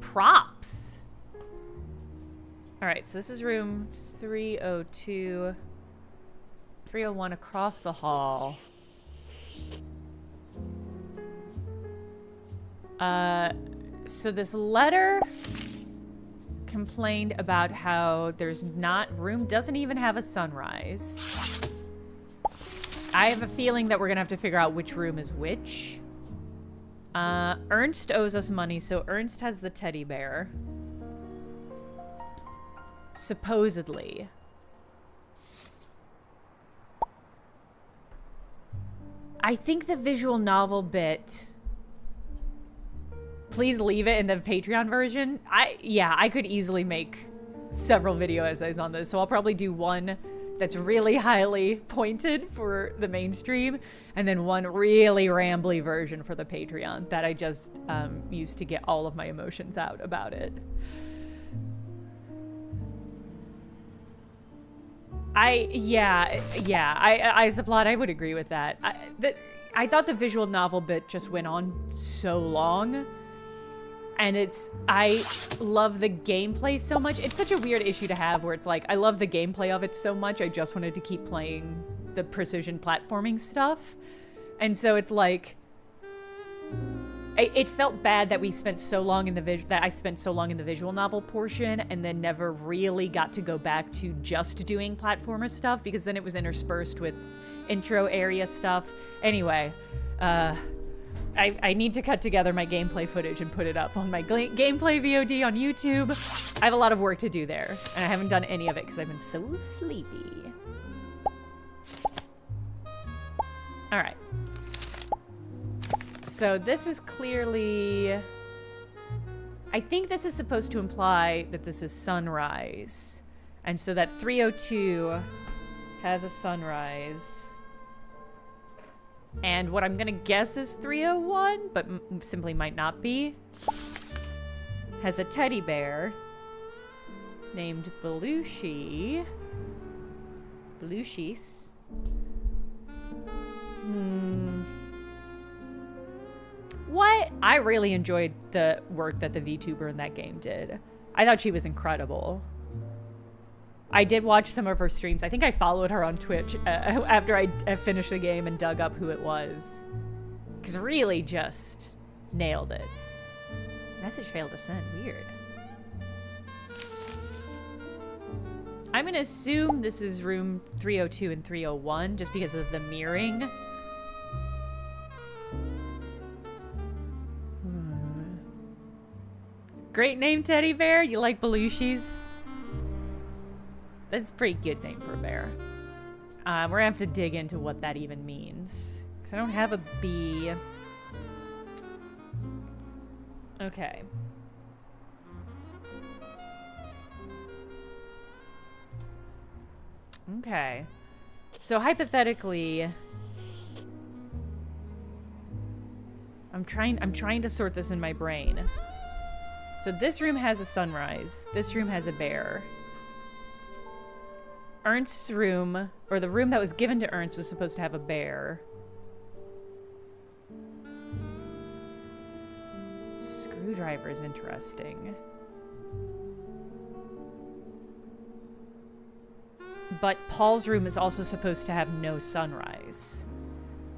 Props. Alright, so this is room 302. 301 across the hall. So this letter complained about how room doesn't even have a sunrise. I have a feeling that we're gonna have to figure out which room is which. Ernst owes us money, so Ernst has the teddy bear. Supposedly. I think the visual novel bit... Please leave it in the Patreon version. Yeah, I could easily make several video essays on this, so I'll probably do one that's really highly pointed for the mainstream, and then one really rambly version for the Patreon that I just used to get all of my emotions out about it. I Supply, I would agree with that. I thought the visual novel bit just went on so long. And I love the gameplay so much. It's such a weird issue to have where it's like, I love the gameplay of it so much, I just wanted to keep playing the precision platforming stuff. And so it's like, it felt bad that we spent so long in that I spent so long in the visual novel portion and then never really got to go back to just doing platformer stuff, because then it was interspersed with intro area stuff. Anyway, I need to cut together my gameplay footage and put it up on my gameplay VOD on YouTube. I have a lot of work to do there, and I haven't done any of it because I've been so sleepy. All right. So this is clearly... I think this is supposed to imply that this is sunrise. And so that 302 has a sunrise. And what I'm gonna guess is 301, but simply might not be, has a teddy bear named Belushi. Belushis. What? I really enjoyed the work that the VTuber in that game did. I thought she was incredible. I did watch some of her streams. I think I followed her on Twitch after I finished the game and dug up who it was. Because really just nailed it. Message failed to send. Weird. I'm going to assume this is room 302 and 301 just because of the mirroring. Great name, teddy bear. You like Belushis? That's a pretty good name for a bear. We're gonna have to dig into what that even means. Because I don't have a B. Okay. Okay. So hypothetically... I'm trying to sort this in my brain. So this room has a sunrise. This room has a bear. Ernst's room, or the room that was given to Ernst, was supposed to have a bear. Screwdriver is interesting. But Paul's room is also supposed to have no sunrise.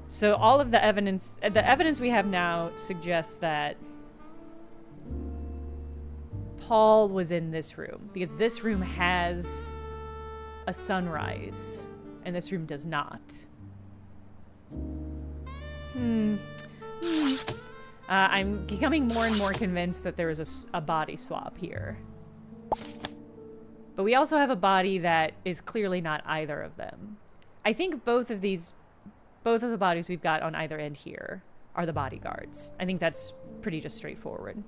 So all of the evidence we have now suggests that Paul was in this room, because this room has a sunrise, and this room does not. I'm becoming more and more convinced that there is a body swap here. But we also have a body that is clearly not either of them. I think both of the bodies we've got on either end here are the bodyguards. I think that's pretty just straightforward.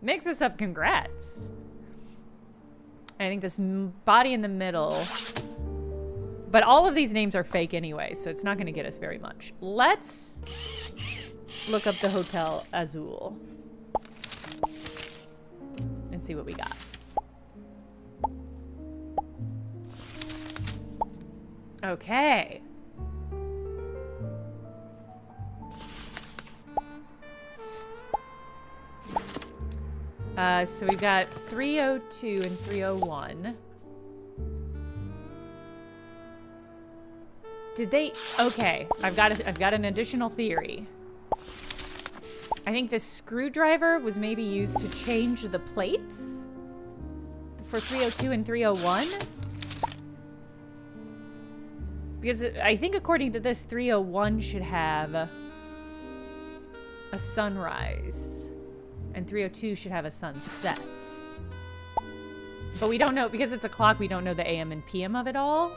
Mix this up, congrats. I think this body in the middle, but all of these names are fake anyway, so it's not going to get us very much. Let's look up the Hotel Azul and see what we got. Okay. So we've got 302 and 301. Did they? Okay, I've got an additional theory. I think this screwdriver was maybe used to change the plates for 302 and 301. Because I think according to this, 301 should have a sunrise. And 302 should have a sunset. But we don't know, because it's a clock, we don't know the AM and PM of it all.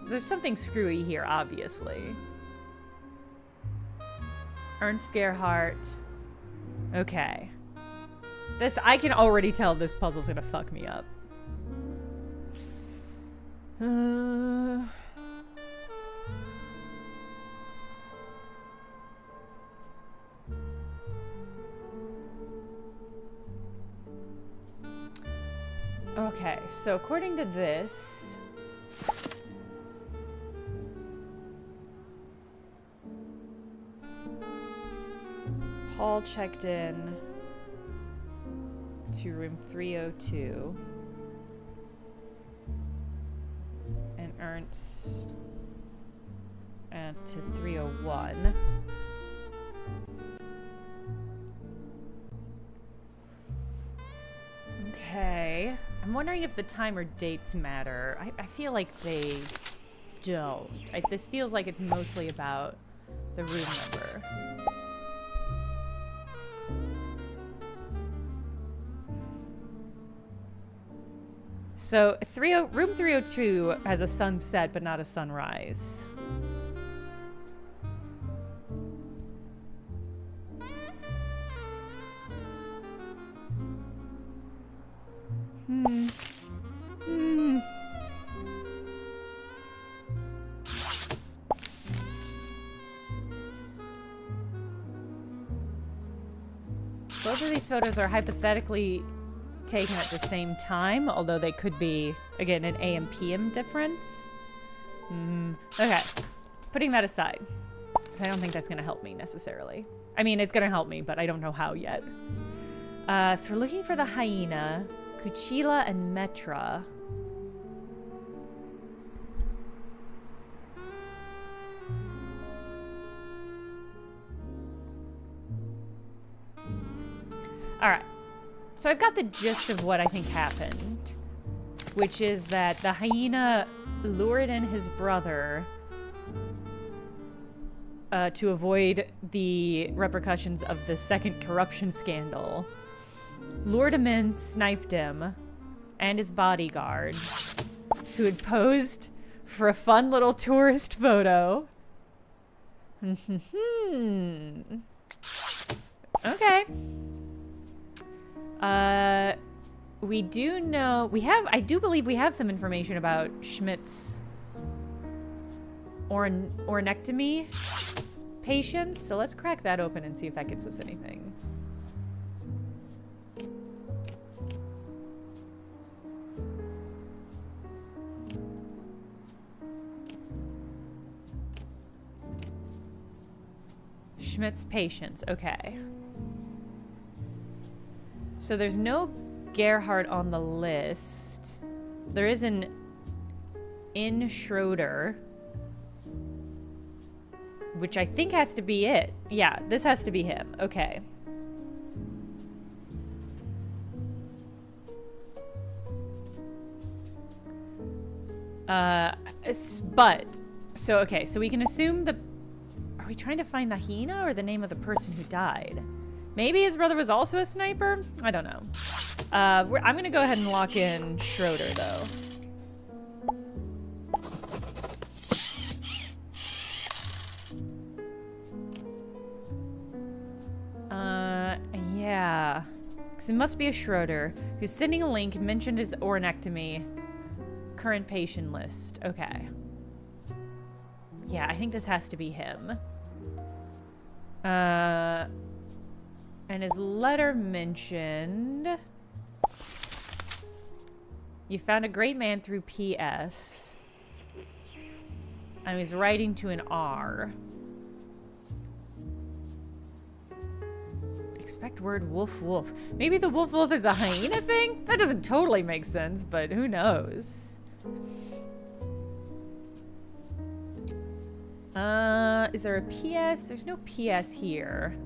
There's something screwy here, obviously. Ernst Gerhardt. Okay. This, I can already tell this puzzle's gonna fuck me up. Okay, so according to this... Paul checked in to room 302. And Ernst to 301. Okay. I'm wondering if the time or dates matter. I feel like they don't. This feels like it's mostly about the room number. So room 302 has a sunset but not a sunrise. Both of these photos are hypothetically taken at the same time, although they could be, again, an AM PM difference. Okay, putting that aside, because I don't think that's going to help me necessarily. I mean, it's going to help me, but I don't know how yet. So we're looking for the hyena, Kuchila, and Metra. All right. So I've got the gist of what I think happened, which is that the hyena lured in his brother to avoid the repercussions of the second corruption scandal, lured him in, sniped him, and his bodyguards, who had posed for a fun little tourist photo. Okay. We do know, I do believe we have some information about Schmidt's ornectomy patients, so let's crack that open and see if that gets us anything. Schmidt's patients, okay. So there's no Gerhardt on the list. There is an in Schroeder, which I think has to be it. Yeah, this has to be him. Okay. Okay, so we can assume are we trying to find the hyena or the name of the person who died? Maybe his brother was also a sniper? I don't know. I'm going to go ahead and lock in Schroeder, though. Yeah. Because it must be a Schroeder who's sending a link, mentioned his ornectomy, current patient list. Okay. Yeah, I think this has to be him. And his letter mentioned... You found a great man through PS. And he's writing to an R. Expect word woof woof. Maybe the woof woof is a hyena thing? That doesn't totally make sense, but who knows? Is there a PS? There's no PS here.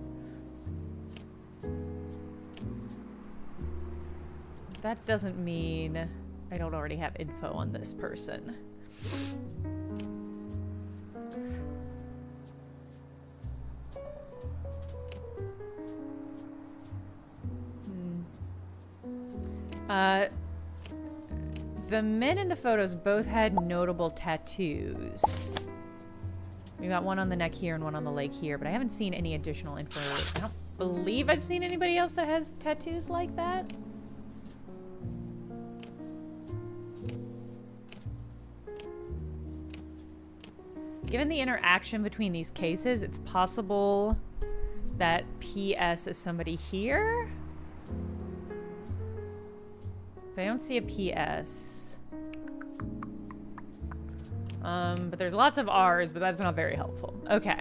That doesn't mean I don't already have info on this person. The men in the photos both had notable tattoos. We got one on the neck here and one on the leg here, but I haven't seen any additional info. I don't believe I've seen anybody else that has tattoos like that. Given the interaction between these cases, it's possible that PS is somebody here. But I don't see a PS. But there's lots of R's, but that's not very helpful. Okay.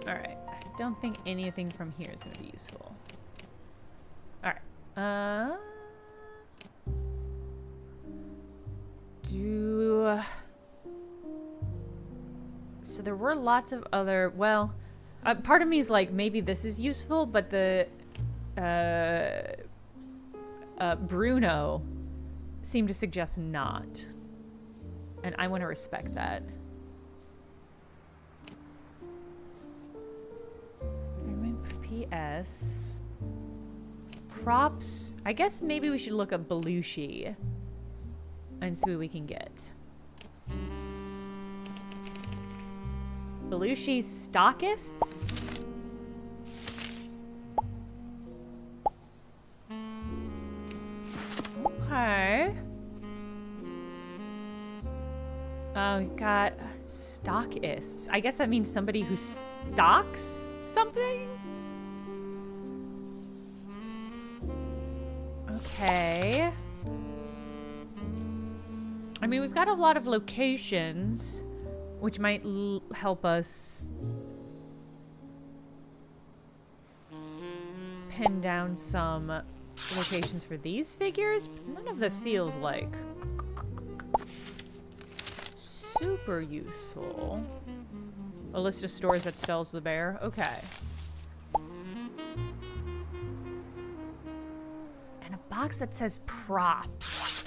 Alright. I don't think anything from here is going to be useful. Alright. So there were lots of other, well, part of me is like, maybe this is useful, but the, Bruno seemed to suggest not. And I want to respect that. PS. Props. I guess maybe we should look up Belushi and see what we can get. Belushi stockists? Okay. Oh, we got stockists. I guess that means somebody who stocks something? Okay. I mean, we've got a lot of locations, which might help us pin down some locations for these figures. But none of this feels like super useful. A list of stores that sells the bear. Okay. And a box that says props.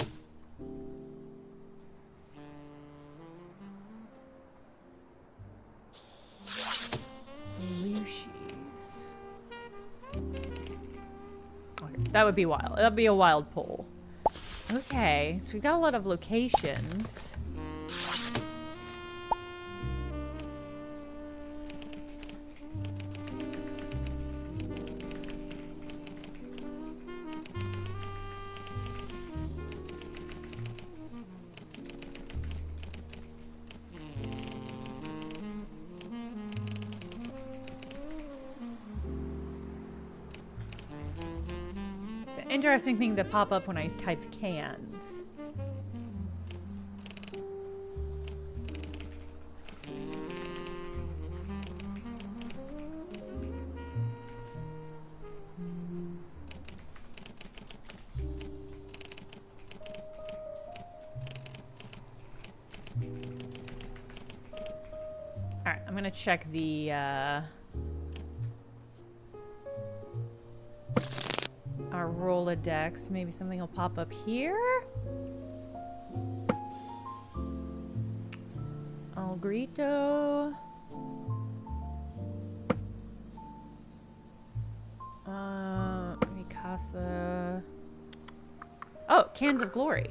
Lucy's. Okay, that would be wild. That'd be a wild pull. Okay, so we've got a lot of locations. Interesting thing to pop up when I type cans. Alright, I'm gonna check the our Rolodex. Maybe something will pop up here. El Grito. Mikasa. Oh, Cans of Glory.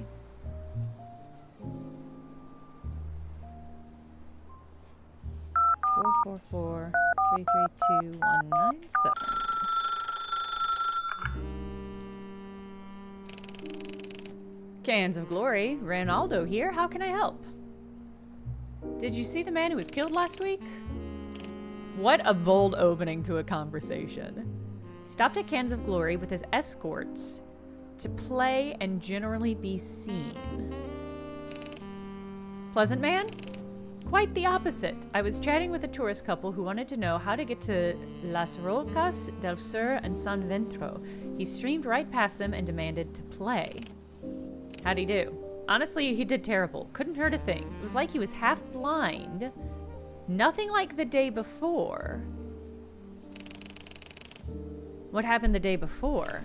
Four 332-197. Cans of Glory, Ronaldo here. How can I help? Did you see the man who was killed last week? What a bold opening to a conversation. He stopped at Cans of Glory with his escorts to play and generally be seen. Pleasant man? Quite the opposite. I was chatting with a tourist couple who wanted to know how to get to Las Rocas del Sur and San Ventro. He streamed right past them and demanded to play. How'd he do? Honestly, he did terrible. Couldn't hurt a thing. It was like he was half blind. Nothing like the day before. What happened the day before?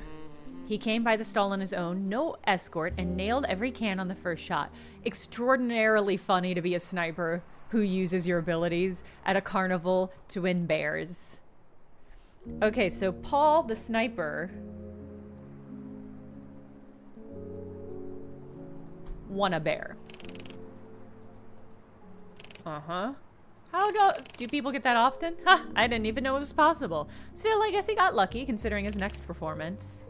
He came by the stall on his own, no escort, and nailed every can on the first shot. Extraordinarily funny to be a sniper who uses your abilities at a carnival to win bears. Okay, so Paul, the sniper, won a bear. Uh-huh. How do people get that often? Ha! I didn't even know it was possible. Still, I guess he got lucky, considering his next performance.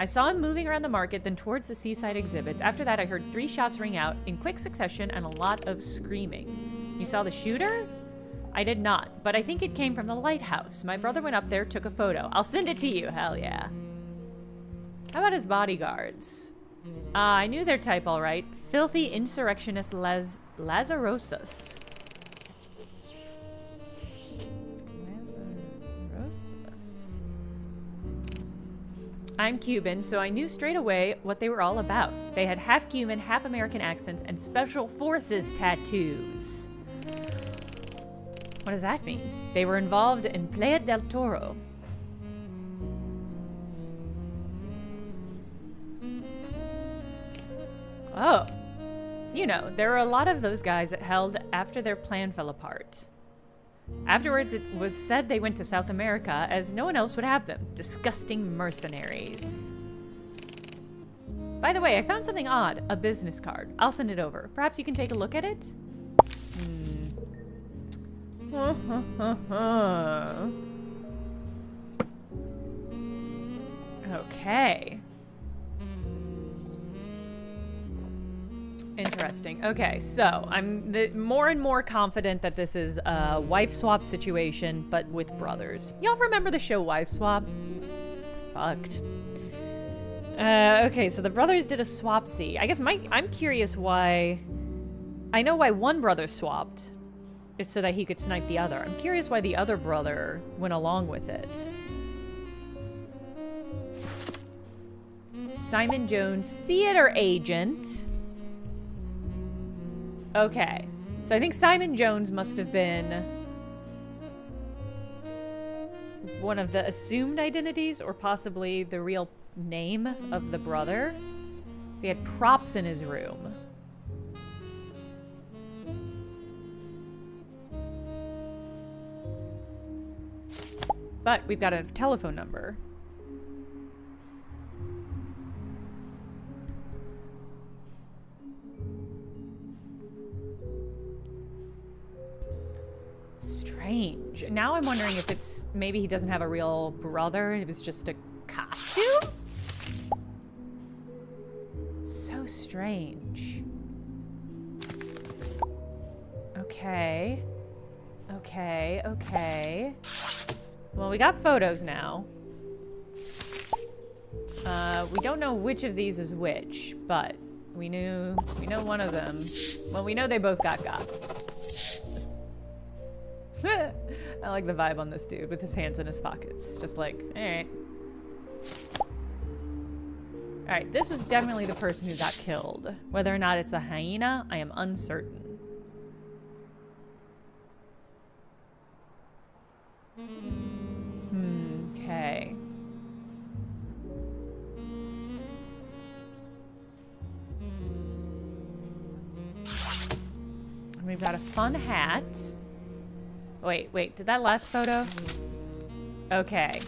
I saw him moving around the market, then towards the seaside exhibits. After that, I heard 3 shots ring out in quick succession and a lot of screaming. You saw the shooter? I did not, but I think it came from the lighthouse. My brother went up there, took a photo. I'll send it to you, hell yeah. How about his bodyguards? I knew their type all right. Filthy insurrectionist Lazarosus. I'm Cuban, so I knew straight away what they were all about. They had half Cuban, half American accents and special forces tattoos. What does that mean? They were involved in Playa del Toro. Oh. You know, there were a lot of those guys that held after their plan fell apart. Afterwards, it was said they went to South America, as no one else would have them. Disgusting mercenaries. By the way, I found something odd. A business card. I'll send it over. Perhaps you can take a look at it? Okay. Interesting. Okay, so I'm more and more confident that this is a wife swap situation, but with brothers. Y'all remember the show Wife Swap? It's fucked. Okay, so the brothers did a swapsy. I guess I'm curious why... I know why one brother swapped. It's so that he could snipe the other. I'm curious why the other brother went along with it. Simon Jones, theater agent. Okay, so I think Simon Jones must have been one of the assumed identities, or possibly the real name of the brother. So he had props in his room. But we've got a telephone number. Strange. Now I'm wondering if it's maybe he doesn't have a real brother and it was just a costume? So strange. Okay. Okay, okay. Well, we got photos now. We don't know which of these is which, but we know one of them. Well, we know they both got. I like the vibe on this dude with his hands in his pockets. Just like, alright. Alright, this was definitely the person who got killed. Whether or not it's a hyena, I am uncertain. Okay. We've got a fun hat. Wait, did that last photo? Okay.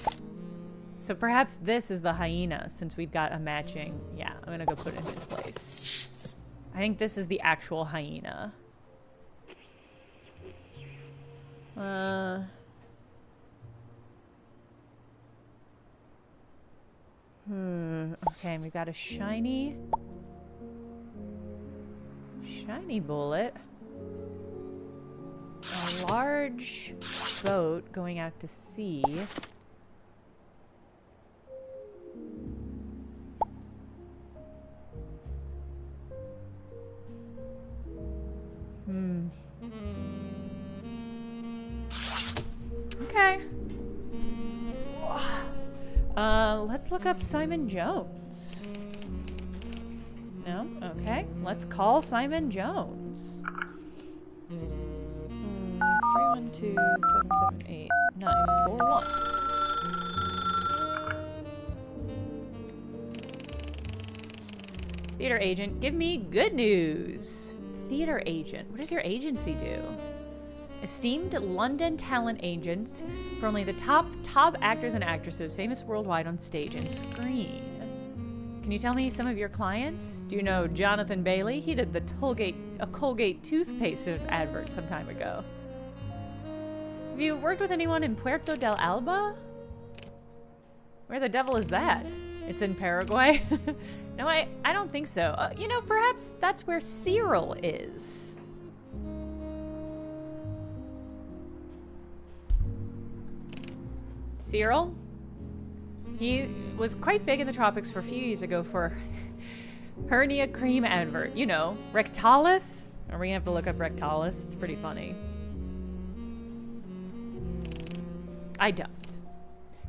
So perhaps this is the hyena, since we've got a matching... Yeah, I'm gonna go put it in his place. I think this is the actual hyena. Okay, we've got a shiny bullet. A large boat going out to sea. Okay. Let's look up Simon Jones. No? Okay. Let's call Simon Jones. 312-778-941. Theater agent, give me good news. Theater agent, what does your agency do? Esteemed London talent agent for only the top actors and actresses famous worldwide on stage and screen. Can you tell me some of your clients? Do you know Jonathan Bailey? He did the Colgate toothpaste advert some time ago. Have you worked with anyone in Puerto del Alba? Where the devil is that? It's in Paraguay? No, I don't think so. You know, perhaps that's where Cyril is. Cyril? He was quite big in the tropics for a few years ago for hernia cream advert. You know, Rectalis? Are we gonna have to look up Rectalis? It's pretty funny. I don't.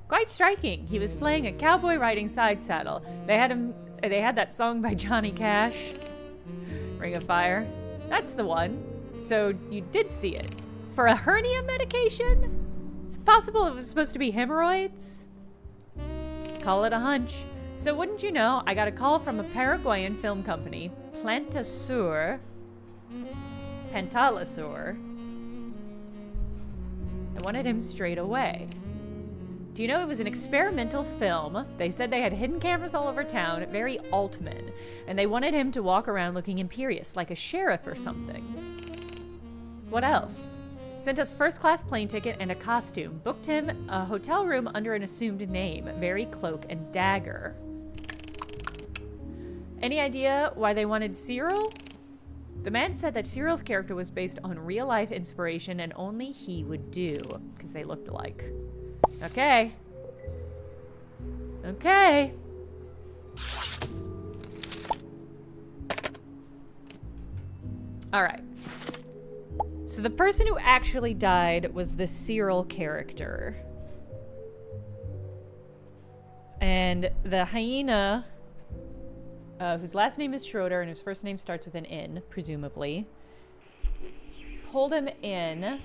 Quite striking. He was playing a cowboy riding side saddle. They had that song by Johnny Cash, Ring of Fire. That's the one. So you did see it. For a hernia medication? It's possible it was supposed to be hemorrhoids? Call it a hunch. So wouldn't you know, I got a call from a Paraguayan film company, Pantalasur. I wanted him straight away. Do you know it was an experimental film? They said they had hidden cameras all over town, very Altman, and they wanted him to walk around looking imperious, like a sheriff or something. What else? Sent us first-class plane ticket and a costume. Booked him a hotel room under an assumed name, very cloak and dagger. Any idea why they wanted Cyril? The man said that Cyril's character was based on real-life inspiration and only he would do, because they looked alike. Okay. Okay. All right. So the person who actually died was the Cyril character. And the hyena, whose last name is Schroeder and whose first name starts with an N, presumably, pulled him in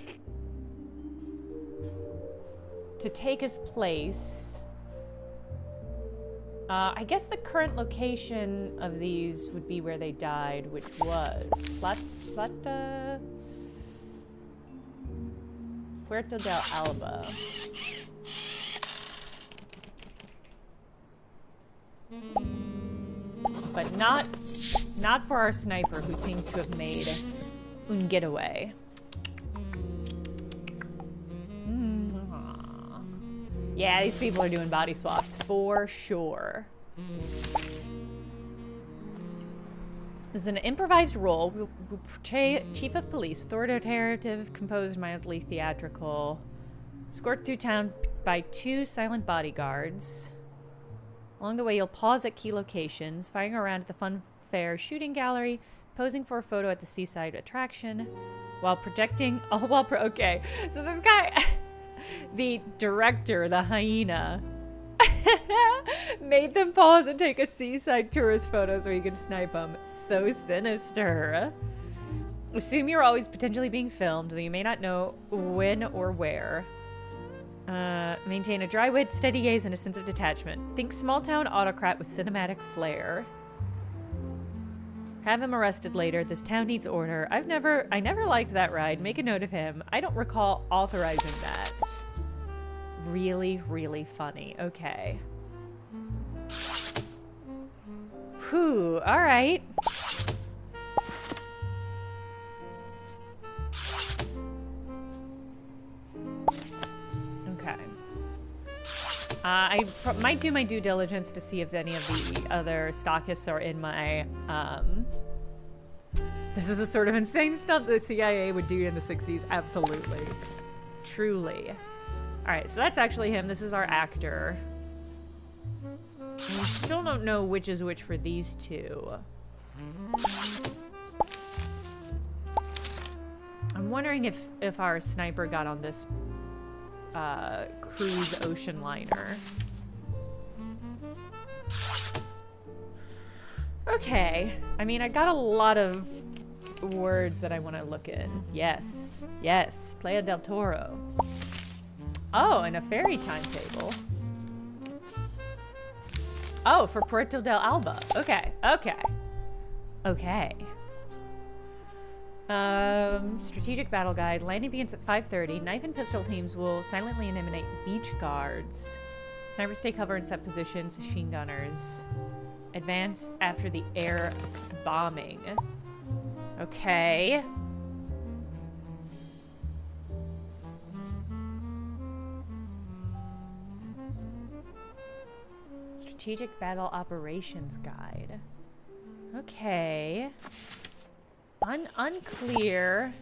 to take his place. I guess the current location of these would be where they died, which was Puerto del Alba. But not for our sniper, who seems to have made un getaway. Yeah, these people are doing body swaps for sure. This is an improvised role. We portray Chief of Police, authoritative, composed, mildly theatrical. Escorted through town by 2 silent bodyguards. Along the way, you'll pause at key locations, firing around at the fun fair shooting gallery, posing for a photo at the seaside attraction, while projecting. Okay, so this guy. The director, the hyena, made them pause and take a seaside tourist photo so he could snipe them. So sinister. Assume you're always potentially being filmed, though you may not know when or where. Maintain a dry wit, steady gaze, and a sense of detachment. Think small-town autocrat with cinematic flair. Have him arrested later. This town needs order. I never liked that ride. Make a note of him. I don't recall authorizing that. Really, really funny. Okay. Whew. All right. Okay. I might do my due diligence to see if any of the other stockists are in my, This is a sort of insane stuff the CIA would do in the 60s. Absolutely. Truly. All right, so that's actually him. This is our actor. We still don't know which is which for these two. I'm wondering if our sniper got on this cruise ocean liner. Okay. I mean, I got a lot of words that I want to look in. Yes. Yes. Playa del Toro. Oh, and a ferry timetable. Oh, for Puerto del Alba. Okay. Okay. Okay. Strategic battle guide. Landing begins at 5:30. Knife and pistol teams will silently eliminate beach guards. Snipers take cover and set positions. Machine gunners advance after the air bombing. Okay. Strategic battle operations guide. Okay. Unclear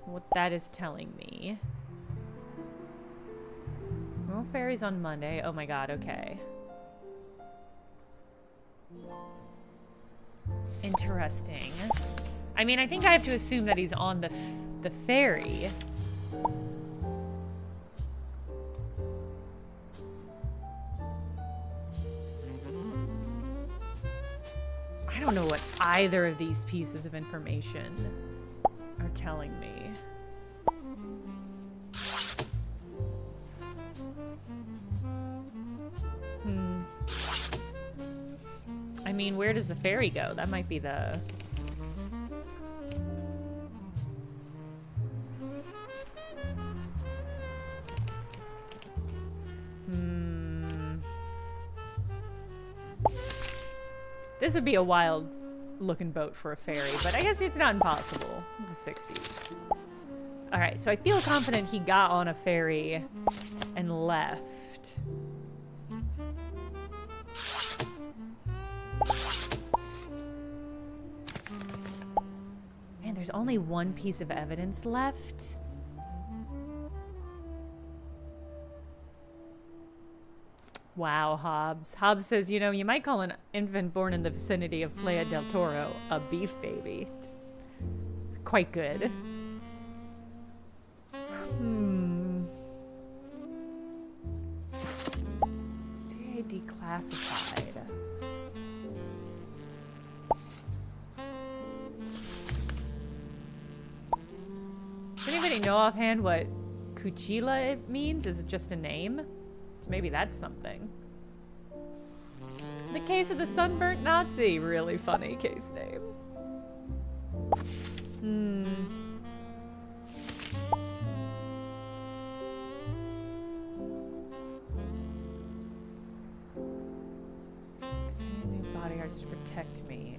what that is telling me. No ferries on Monday. Oh my god, okay. Interesting. I mean, I think I have to assume that he's on the ferry. I don't know what either of these pieces of information are telling me. I mean, where does the ferry go? That might be the... This would be a wild looking boat for a ferry, but I guess it's not impossible. It's the 60s. Alright, so I feel confident he got on a ferry and left. Man, there's only one piece of evidence left. Wow, Hobbs. Hobbs says, you know, you might call an infant born in the vicinity of Playa del Toro a beef baby. Just quite good. CIA declassified. Does anybody know offhand what Cuchilla means? Is it just a name? So maybe that's something. The case of the sunburnt Nazi. Really funny case name. Sending new bodyguards to protect me.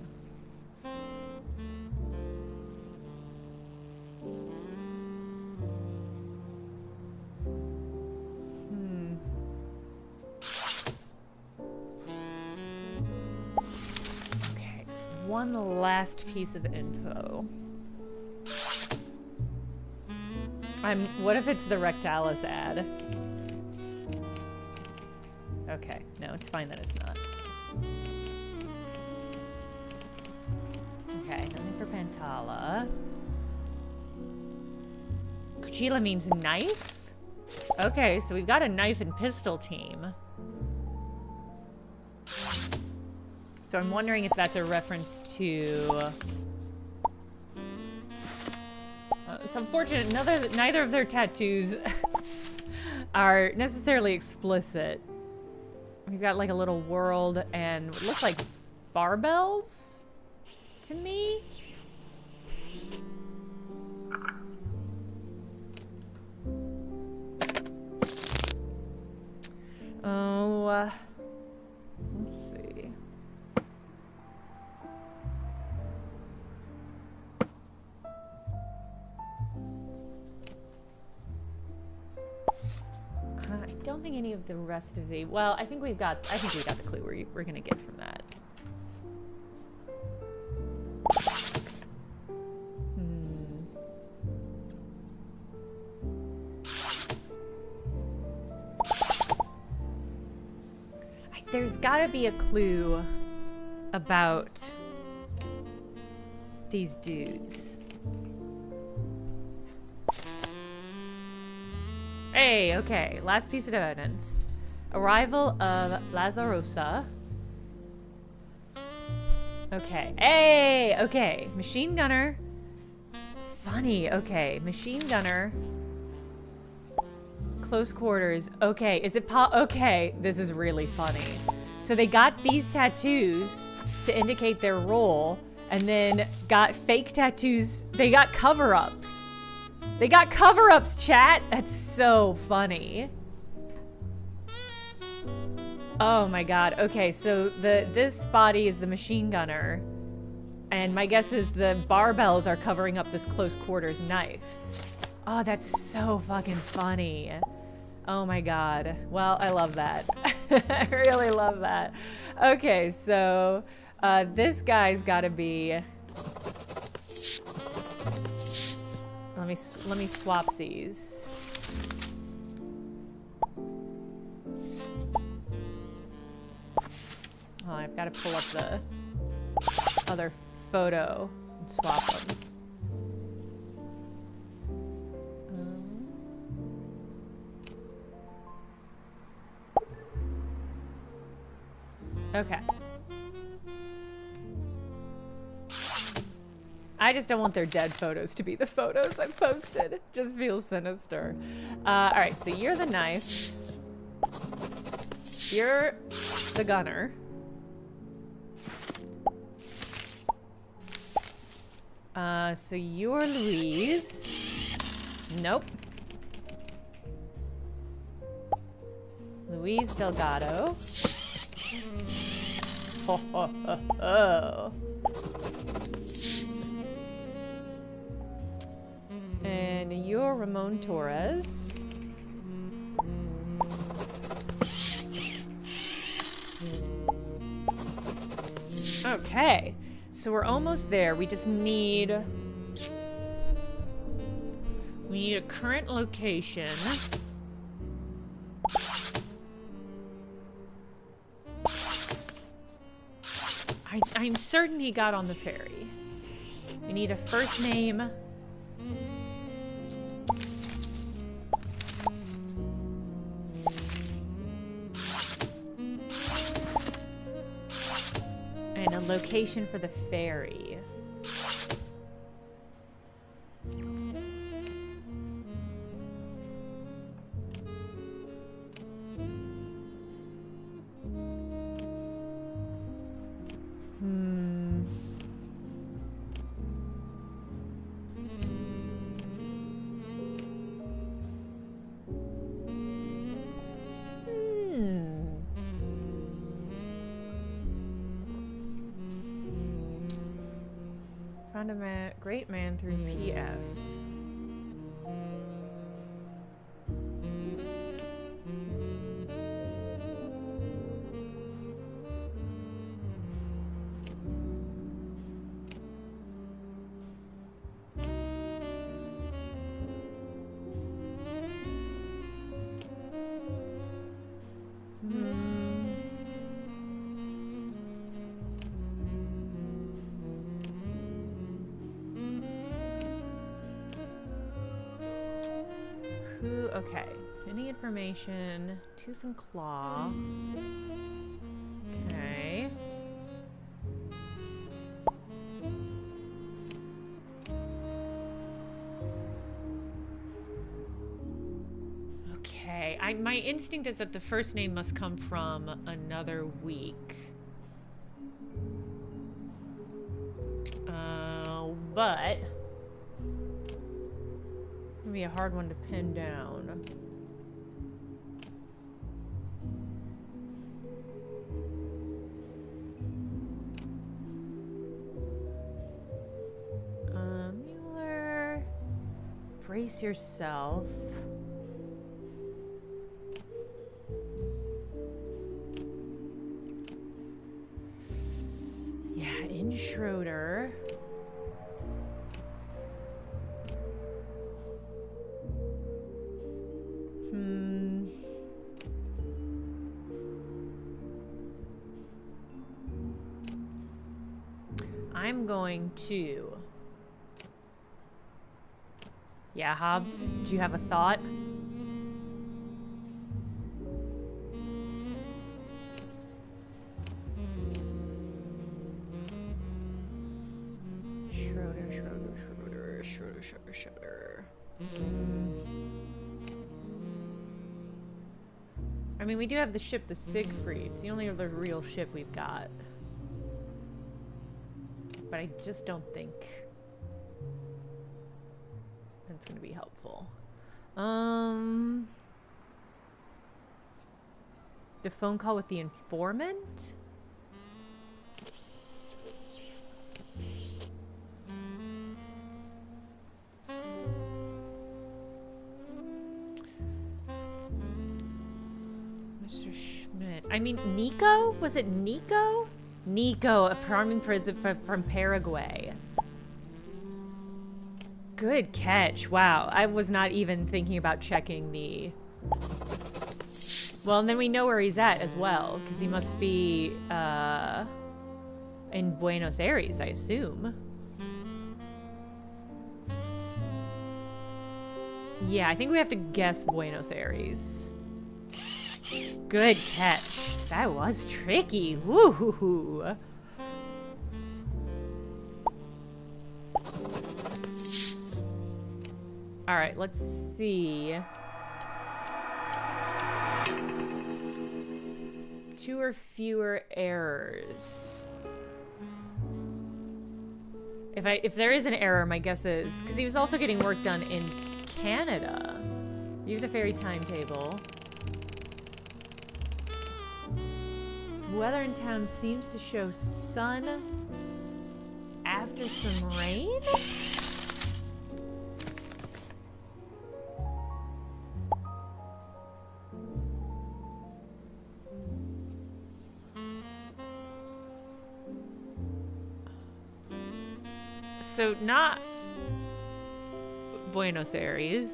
One last piece of info. What if it's the Rectalis ad? Okay, no, it's fine that it's not. Okay, nothing for Pantala. Cuchilla means knife? Okay, so we've got a knife and pistol team. So I'm wondering if that's a reference to... it's unfortunate neither of their tattoos are necessarily explicit. We've got like a little world and what looks like barbells to me. Oh, let's see. I don't think any of the rest of the... Well, I think we got the clue we're gonna get from that. There's gotta be a clue about these dudes. Hey, okay, last piece of evidence. Arrival of Lazarosa. Okay, hey, okay, machine gunner. Funny, okay, machine gunner. Close quarters. Okay, is it okay, this is really funny. So they got these tattoos to indicate their role and then got fake tattoos. They got cover-ups. They got cover-ups, chat. That's so funny. Oh my god. Okay, so this body is the machine gunner. And my guess is the barbells are covering up this close quarters knife. Oh, that's so fucking funny. Oh my god. Well, I love that. I really love that. Okay, so this guy's gotta be... Let me swap these. Oh, I've got to pull up the other photo and swap them. Okay. I just don't want their dead photos to be the photos I've posted. It just feels sinister. Alright, so you're the knife. You're the gunner. So you're Louise. Nope. Louise Delgado. Ho, ho, ho, ho. And you're Ramon Torres. Okay, so we're almost there. We just need... We need a current location. I'm certain he got on the ferry. We need a first name. And a location for the ferry. Found a great man through PS. Okay, any information? Tooth and claw. Okay. Okay, my instinct is that the first name must come from another week. But... It's gonna be a hard one to pin down. Mueller, brace yourself. Yeah, in Schroeder. I'm going to... Yeah, Hobbs, do you have a thought? Schroeder. I mean, we do have the ship, the Siegfried. It's the only other real ship we've got. But I just don't think that's going to be helpful. The phone call with the informant? Mr. Schmidt. I mean, Nico? Was it Nico? Nico, a farming prison from Paraguay. Good catch. Wow. I was not even thinking about checking the... Well, and then we know where he's at as well, because he must be in Buenos Aires, I assume. Yeah, I think we have to guess Buenos Aires. Good catch. That was tricky. Woo-hoo-hoo. All right, let's see. 2 or fewer errors. If there is an error, my guess is because he was also getting work done in Canada. View the ferry timetable. Weather in town seems to show sun after some rain. So not Buenos Aires.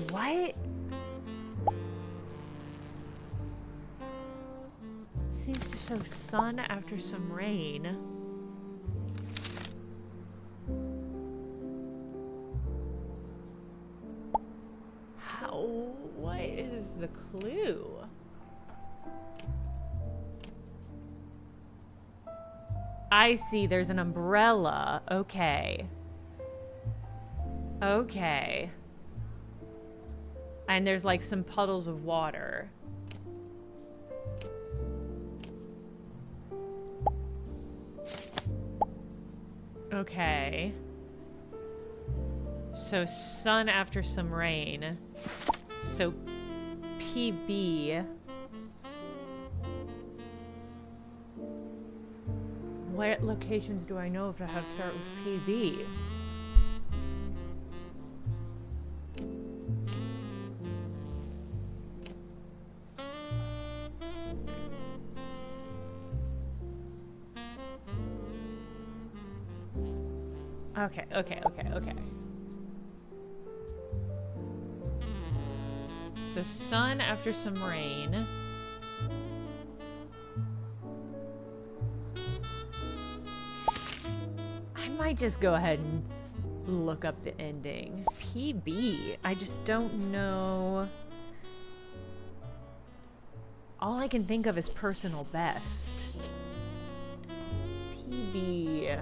What? Seems to show sun after some rain. How? What is the clue? I see, there's an umbrella. Okay. Okay. And there's like some puddles of water. Okay. So sun after some rain. So PB. What locations do I know if I have to start with PB? Okay. So sun after some rain. I might just go ahead and look up the ending. PB. I just don't know. All I can think of is personal best. PB.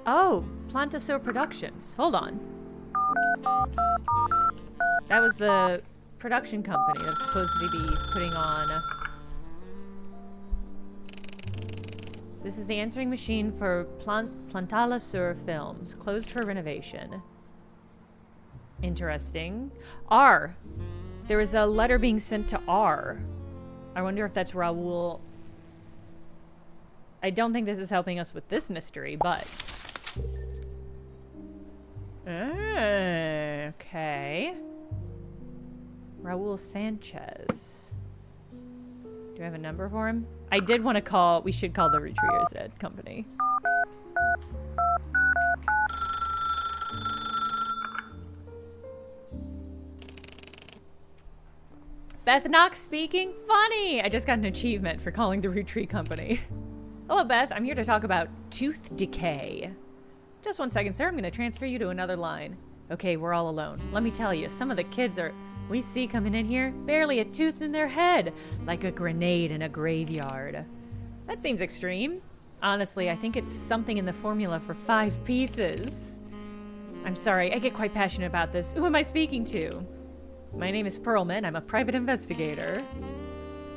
Oh, Plantaso Productions. Hold on. That was the production company that was supposed to be putting on... This is the answering machine for Plantala Sur Films, closed for renovation. Interesting. R. There was a letter being sent to R. I wonder if that's Raul. I don't think this is helping us with this mystery, but... Okay. Raul Sanchez. Do I have a number for him? I did want to call... We should call the Retrievers Ed company. Beth Knox speaking. Funny! I just got an achievement for calling the Retreat Company. Hello, Beth. I'm here to talk about tooth decay. Just 1 second, sir. I'm going to transfer you to another line. Okay, we're all alone. Let me tell you, some of the kids we see coming in here, barely a tooth in their head, like a grenade in a graveyard. That seems extreme. Honestly, I think it's something in the formula for 5 pieces. I'm sorry, I get quite passionate about this. Who am I speaking to? My name is Perlman. I'm a private investigator.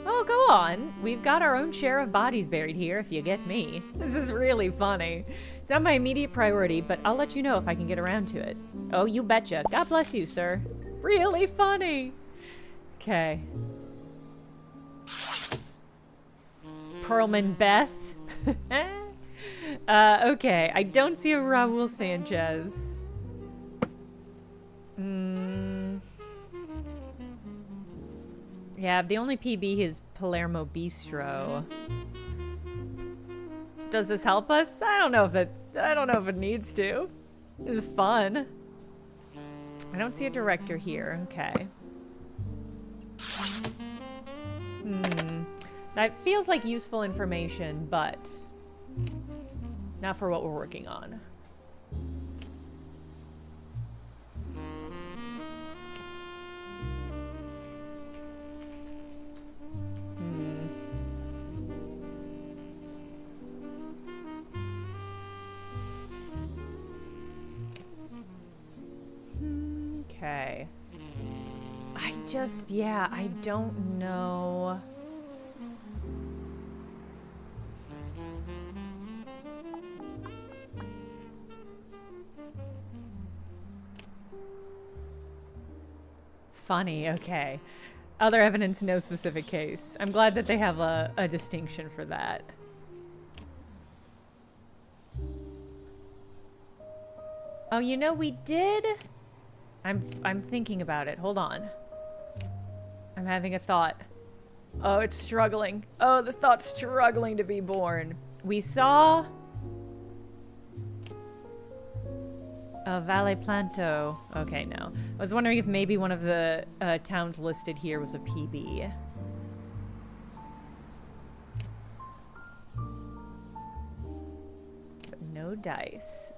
Oh, go on. We've got our own share of bodies buried here, if you get me. This is really funny. It's not my immediate priority, but I'll let you know if I can get around to it. Oh, you betcha. God bless you, sir. Really funny. Okay. Perlman Beth. Okay. I don't see a Raul Sanchez. Yeah, the only PB is Palermo Bistro. Does this help us? I don't know if it needs to. This is fun. I don't see a director here. Okay. That feels like useful information, but not for what we're working on. Okay. I don't know. Funny, okay. Other evidence, no specific case. I'm glad that they have a distinction for that. Oh, you know, we did... I'm thinking about it. Hold on. I'm having a thought. Oh, it's struggling. Oh, this thought's struggling to be born. We saw... Valle Planto. Okay, no. I was wondering if maybe one of the towns listed here was a PB. But no dice.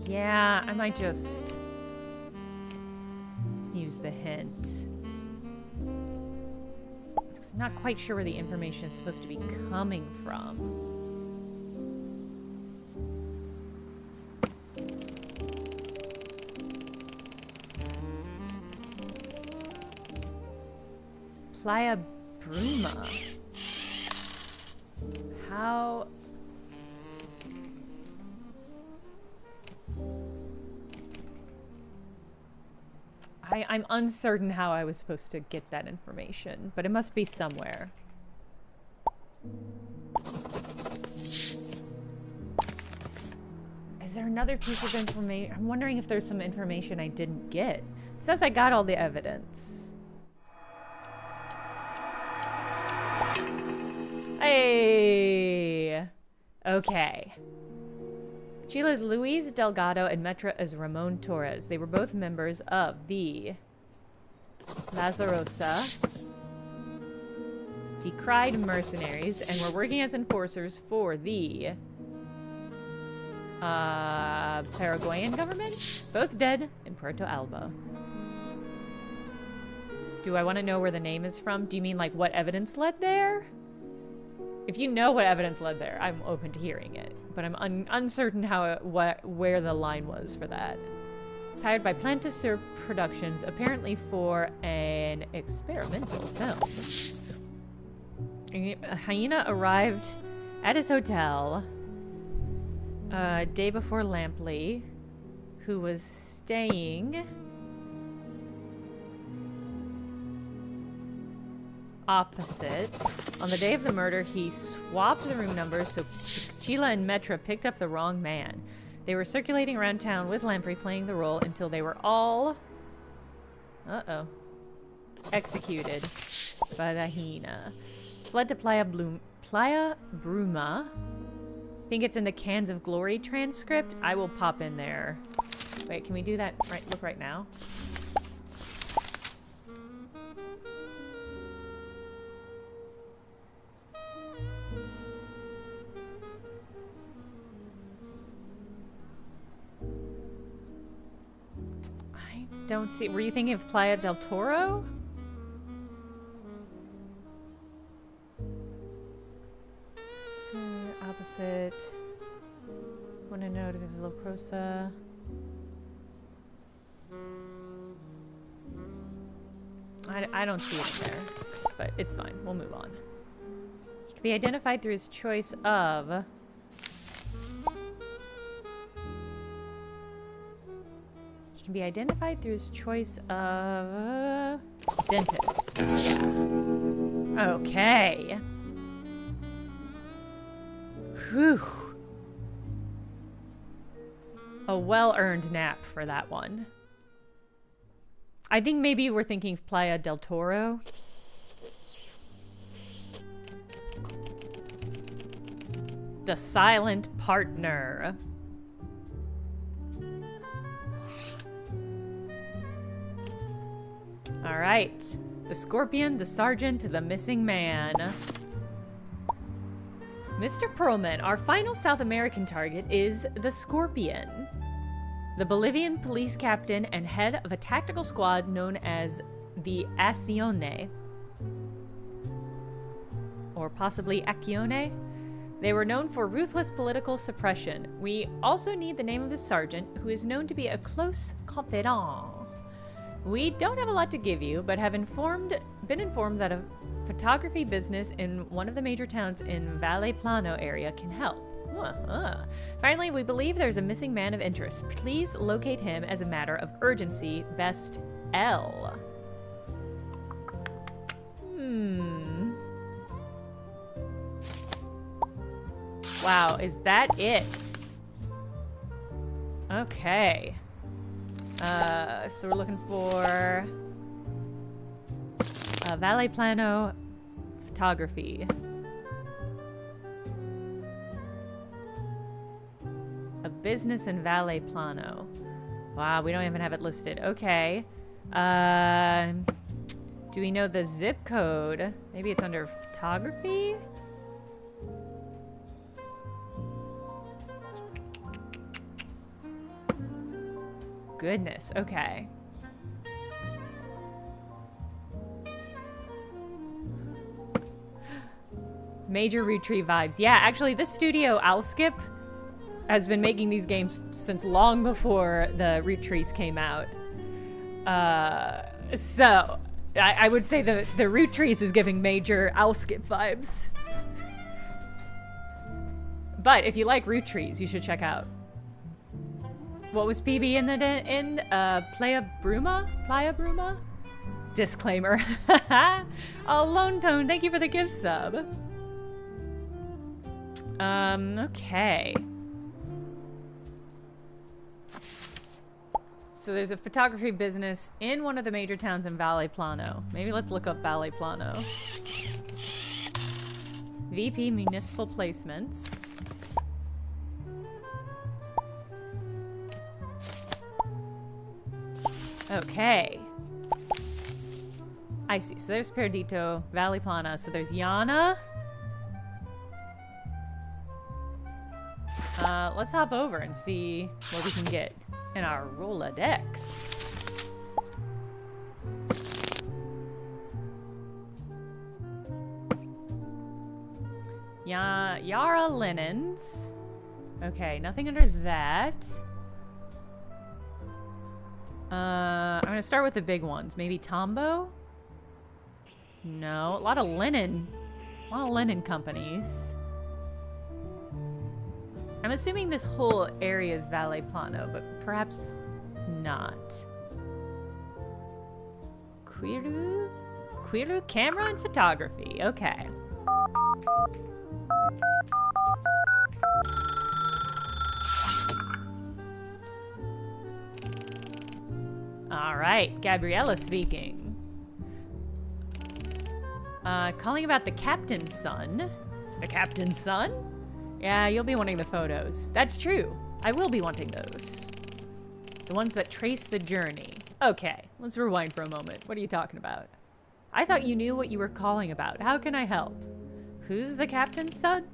Yeah, I might just use the hint. Because I'm not quite sure where the information is supposed to be coming from. Playa Bruma. How... I'm uncertain how I was supposed to get that information, but it must be somewhere. Is there another piece of information? I'm wondering if there's some information I didn't get. It says I got all the evidence. Hey! Okay. Chila is Luis Delgado and Metra is Ramon Torres. They were both members of the Lazarosa Decried Mercenaries and were working as enforcers for the Paraguayan government. Both dead in Puerto Alba. Do I want to know where the name is from? Do you mean like what evidence led there? If you know what evidence led there, I'm open to hearing it. But I'm uncertain where the line was for that. It's hired by Planta Sur Productions, apparently for an experimental film. A hyena arrived at his hotel a day before Lampley, who was staying opposite. On the day of the murder, he swapped the room numbers so Chila and Metra picked up the wrong man. They were circulating around town with Lamprey playing the role until they were all... executed by the hyena. Fled to Playa Playa Bruma. Think it's in the Cans of Glory transcript. I will pop in there. Wait, can we do that? Right, look right now. I don't see. Were you thinking of Playa del Toro? Opposite. Want to know to La Crosa. I don't see it there, but it's fine. We'll move on. He can be identified through his choice of. He can be identified through his choice of dentist. Yeah. Okay. Whew. A well-earned nap for that one. I think maybe we're thinking of Playa del Toro. The Silent Partner. All right. The Scorpion, the Sergeant, the Missing Man. Mr. Perlman, our final South American target is the Scorpion, the Bolivian police captain and head of a tactical squad known as the Accione, or possibly Accione. They were known for ruthless political suppression. We also need the name of his sergeant, who is known to be a close confidant. We don't have a lot to give you, but have been informed that a photography business in one of the major towns in Valle Plano area can help. Finally, we believe there's a missing man of interest. Please locate him as a matter of urgency. Best, L. Wow, is that it? Okay. So we're looking for Valle Plano photography. A business in Valle Plano. Wow, we don't even have it listed. Okay. Do we know the zip code? Maybe it's under photography? Goodness, okay. Major retrieve vibes. Yeah, actually, this studio, Owlskip, has been making these games since long before the root trees came out. So I would say the root trees is giving major Owlskip vibes. But if you like root trees, you should check out. What was PB in Playa Bruma? Disclaimer. Oh, Lone Tone, thank you for the gift sub. Okay. So there's a photography business in one of the major towns in Valle Plano. Maybe let's look up Valle Plano. VP Municipal Placements. Okay. I see. So there's Perdito, Valle Plana. So there's Yana. Let's hop over and see what we can get in our Rolodex. Yara Linens. Okay, nothing under that. I'm gonna start with the big ones. Maybe Tombow? No, a lot of linen companies. I'm assuming this whole area is Valle Plano, but perhaps not. Quiru camera and photography. Okay. All right, Gabriella speaking. Calling about the captain's son. The captain's son? Yeah, you'll be wanting the photos. That's true. I will be wanting those. The ones that trace the journey. Okay, let's rewind for a moment. What are you talking about? I thought you knew what you were calling about. How can I help? Who's the captain's son?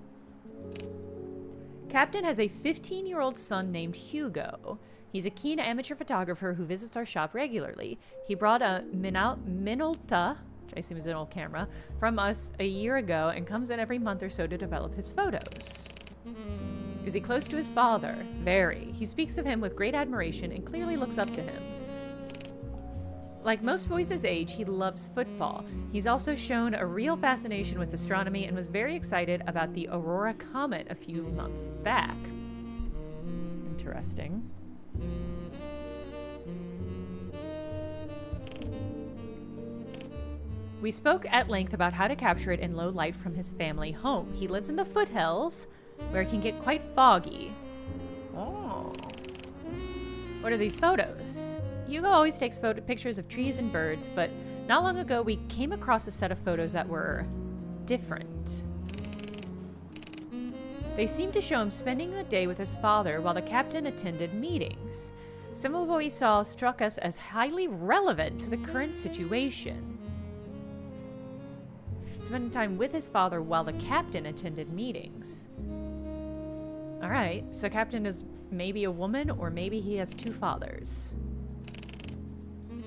Captain has a 15-year-old son named Hugo. He's a keen amateur photographer who visits our shop regularly. He brought a Minolta, which I assume is an old camera, from us a year ago and comes in every month or so to develop his photos. Is he close to his father? Very. He speaks of him with great admiration and clearly looks up to him. Like most boys his age, he loves football. He's also shown a real fascination with astronomy and was very excited about the Aurora Comet a few months back. Interesting. We spoke at length about how to capture it in low light from his family home. He lives in the foothills, where it can get quite foggy. Oh. What are these photos? Hugo always takes pictures of trees and birds, but not long ago we came across a set of photos that were different. They seemed to show him spending the day with his father while the captain attended meetings. Some of what we saw struck us as highly relevant to the current situation. Spending time with his father while the captain attended meetings. Alright, so captain is maybe a woman, or maybe he has two fathers.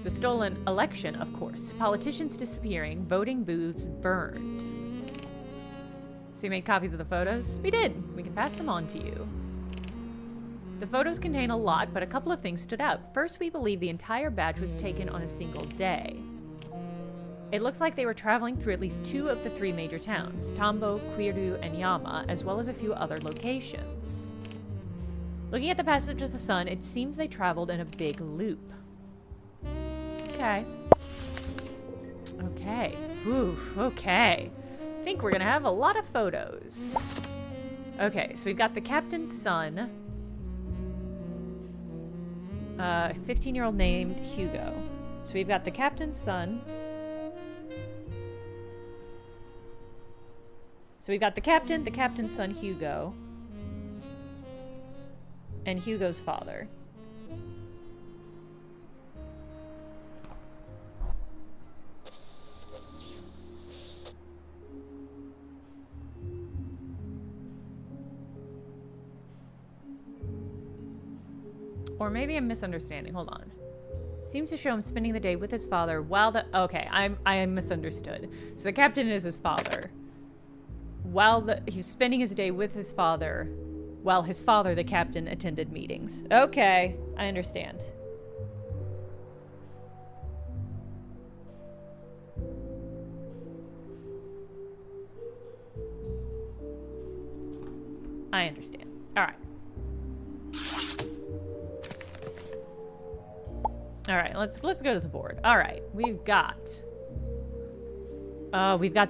The stolen election, of course. Politicians disappearing, voting booths burned. So you made copies of the photos? We did. We can pass them on to you. The photos contain a lot, but a couple of things stood out. First, we believe the entire batch was taken on a single day. It looks like they were traveling through at least 2 of the 3 major towns, Tambo, Kwiru, and Yama, as well as a few other locations. Looking at the passage of the sun, it seems they traveled in a big loop. Okay. Okay. Oof, okay. I think we're gonna have a lot of photos. Okay, so we've got the captain's son. A 15-year-old named Hugo. So we've got the captain's son. So we've got the captain's son, Hugo. And Hugo's father. Or maybe I'm misunderstanding. Hold on. Seems to show him spending the day with his father while the... Okay, I am misunderstood. So the captain is his father. He's spending his day with his father while his father, the captain, attended meetings. Okay, I understand. I understand. All right. All right, let's go to the board. All right, we've got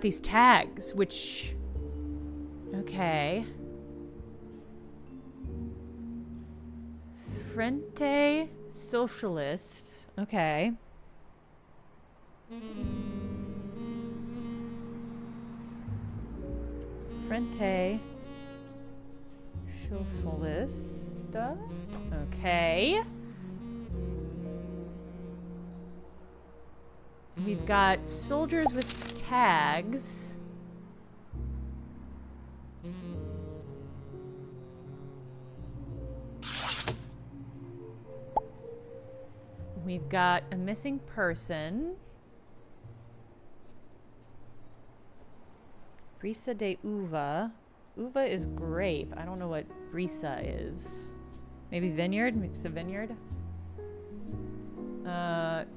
these tags, which, okay. Frente Socialist, okay. Frente Socialista, okay. We've got soldiers with tags. We've got a missing person. Brisa de uva. Uva is grape. I don't know what brisa is. Maybe vineyard? Maybe it's a vineyard.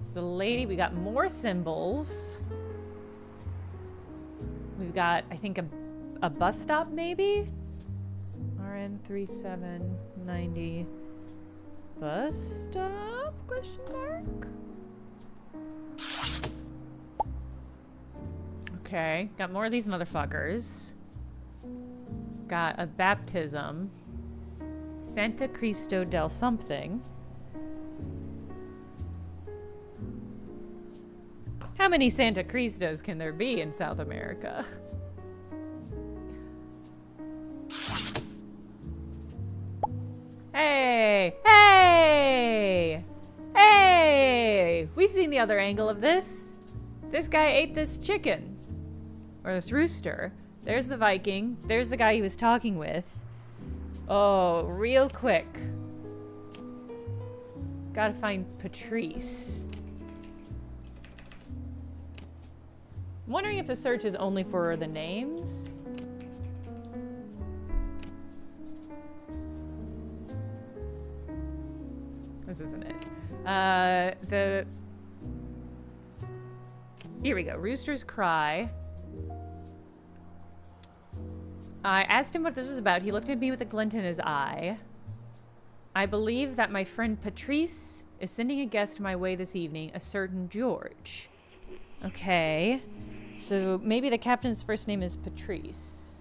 It's a lady. We got more symbols. We've got, I think, a bus stop, maybe? RN 3790 bus stop? Question mark? Okay, got more of these motherfuckers. Got a baptism. Santa Cristo del something. How many Santa Cristos can there be in South America? Hey! Hey! Hey! We've seen the other angle of this. This guy ate this chicken. Or this rooster. There's the Viking. There's the guy he was talking with. Oh, real quick. Gotta find Patrice. I'm wondering if the search is only for the names. This isn't it. Here we go. Rooster's Cry. I asked him what this was about. He looked at me with a glint in his eye. I believe that my friend Patrice is sending a guest my way this evening, a certain George. Okay. So maybe the captain's first name is Patrice.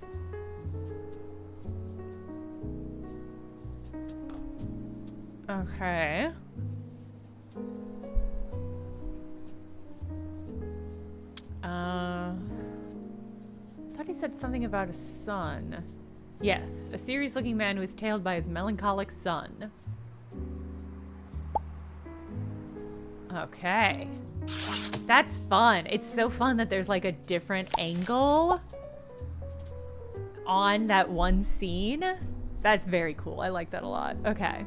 Okay. Thought he said something about a son. Yes, a serious-looking man who is tailed by his melancholic son. Okay. That's fun. It's so fun that there's like a different angle on that one scene. That's very cool. I like that a lot. Okay.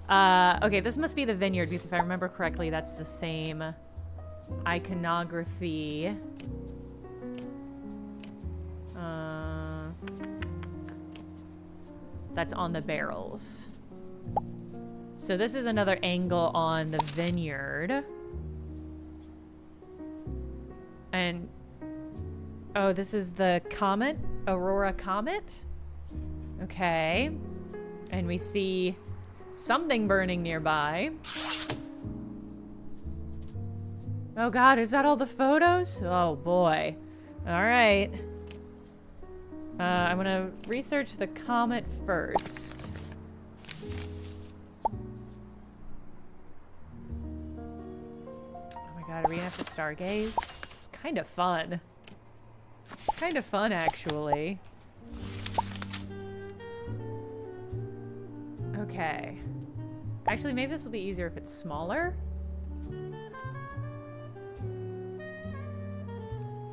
Okay, this must be the vineyard because if I remember correctly, that's the same iconography. That's on the barrels. So this is another angle on the vineyard. And oh, this is the comet, Aurora Comet. Okay. And we see something burning nearby. Oh God, is that all the photos? Oh boy. All right. I'm gonna research the comet first. Oh my God, are we gonna have to stargaze? It's kind of fun. Kind of fun, actually. Okay. Actually, maybe this will be easier if it's smaller.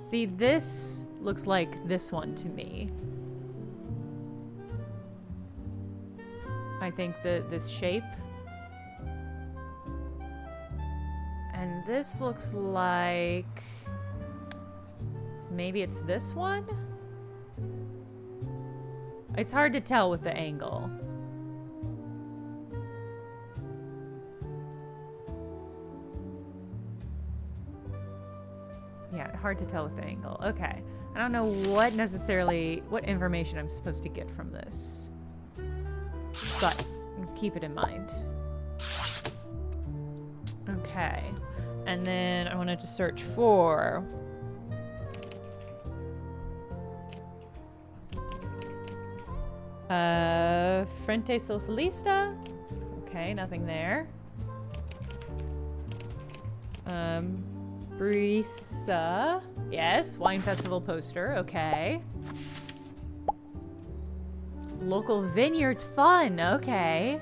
See, this looks like this one to me. I think this shape. And this looks like... maybe it's this one? It's hard to tell with the angle. Yeah, hard to tell with the angle. Okay. I don't know what information I'm supposed to get from this. But keep it in mind. Okay. And then I wanted to search for... Frente Socialista. Okay, nothing there. Brisa. Yes, wine festival poster. Okay. Local vineyards fun. Okay.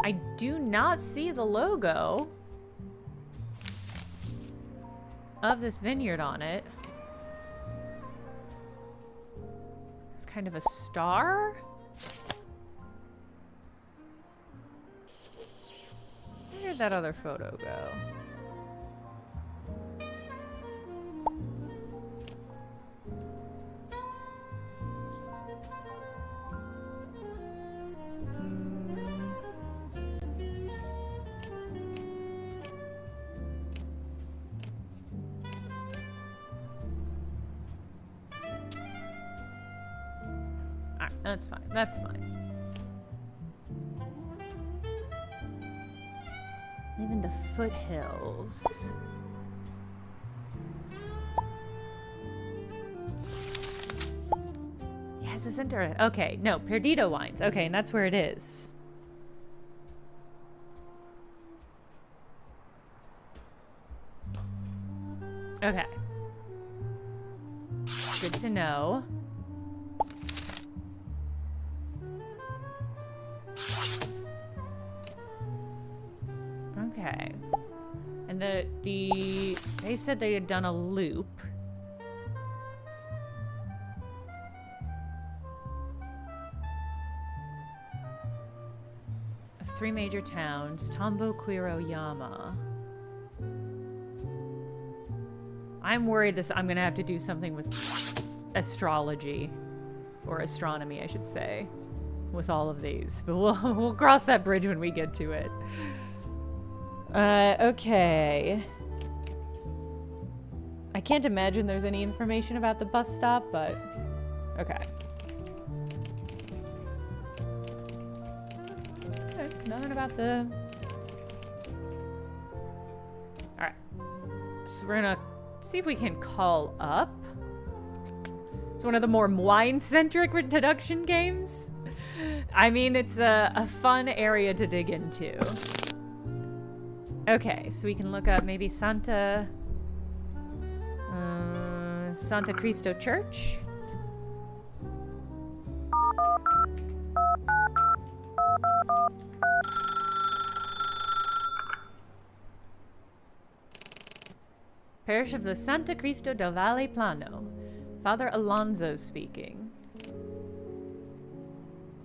I do not see the logo of this vineyard on it. It's kind of a star. Where did that other photo go? Alright, that's fine. That's fine. Live in the foothills. Yeah, it's a center. Okay, no, Perdido Wines. Okay, and that's where it is. Okay. Good to know. Okay. And they said they had done a loop. Of 3 major towns, Tombo, Quiro, Yama. I'm worried I'm gonna have to do something with astrology. Or astronomy, I should say. With all of these. But we'll cross that bridge when we get to it. Okay. I can't imagine there's any information about the bus stop, but... Okay. Okay, nothing about the... Alright. So we're gonna see if we can call up. It's one of the more wine-centric deduction games. I mean, it's a fun area to dig into. Okay, so we can look up maybe Santa Cristo Church. Parish of the Santa Cristo del Valle Plano. Father Alonso speaking.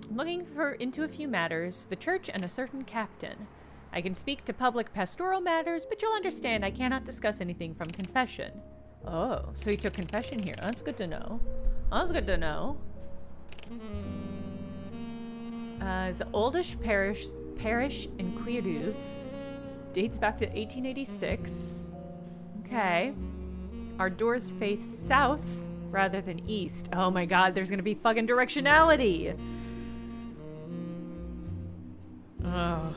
I'm looking into a few matters, the church and a certain captain. I can speak to public pastoral matters, but you'll understand I cannot discuss anything from confession. Oh, so he took confession here. That's good to know. That's good to know. It's the oldest parish in Quiru. Dates back to 1886. Okay. Our doors face south rather than east. Oh my god, there's gonna be fucking directionality! Oh.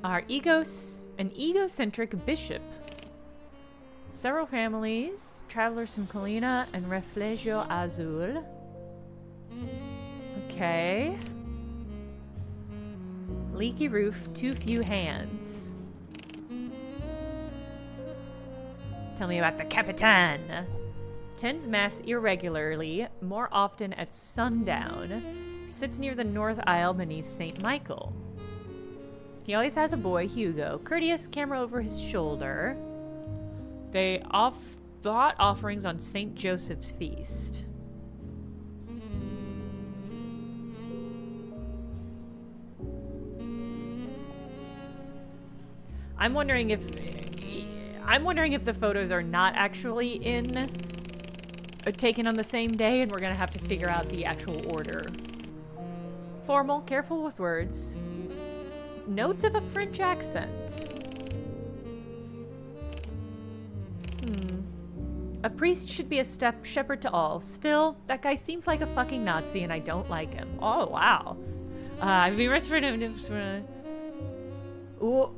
An egocentric bishop. Several families, travelers from Colina and Refugio Azul. Okay. Leaky roof, too few hands. Tell me about the Capitan. Tends mass irregularly, more often at sundown. Sits near the north aisle beneath St. Michael. He always has a boy, Hugo. Courteous, camera over his shoulder. They bought offerings on St. Joseph's feast. I'm wondering if the photos are not actually taken on the same day, and we're gonna have to figure out the actual order. Formal, careful with words. Notes of a French accent. A priest should be a shepherd to all. Still, that guy seems like a fucking Nazi, and I don't like him. Oh wow. I'd be Ooh.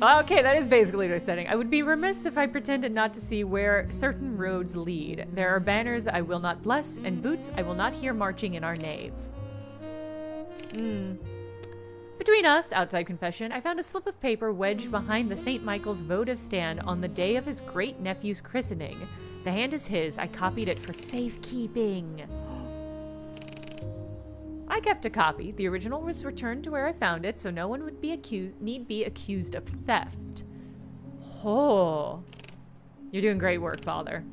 Okay, that is basically what I'm saying. I would be remiss if I pretended not to see where certain roads lead. There are banners I will not bless, and boots I will not hear marching in our nave. Between us, outside confession, I found a slip of paper wedged behind the St. Michael's votive stand on the day of his great-nephew's christening. The hand is his. I copied it for safekeeping. I kept a copy. The original was returned to where I found it, so no one would need be accused of theft. Oh. You're doing great work, Father.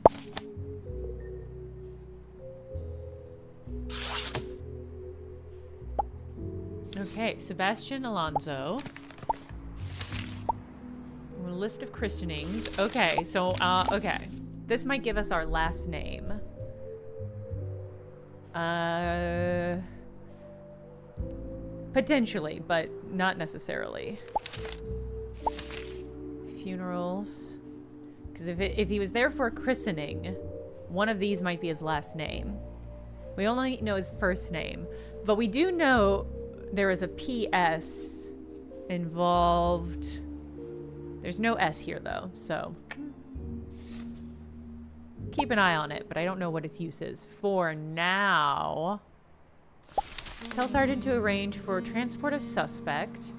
Okay, Sebastian Alonso. A list of christenings. Okay, so, okay. This might give us our last name. Potentially, but not necessarily. Funerals. Because if he was there for a christening, one of these might be his last name. We only know his first name. But we do know there is a PS involved. There's no S here, though, so keep an eye on it, but I don't know what its use is. For now, tell Sergeant to arrange for transport of suspect.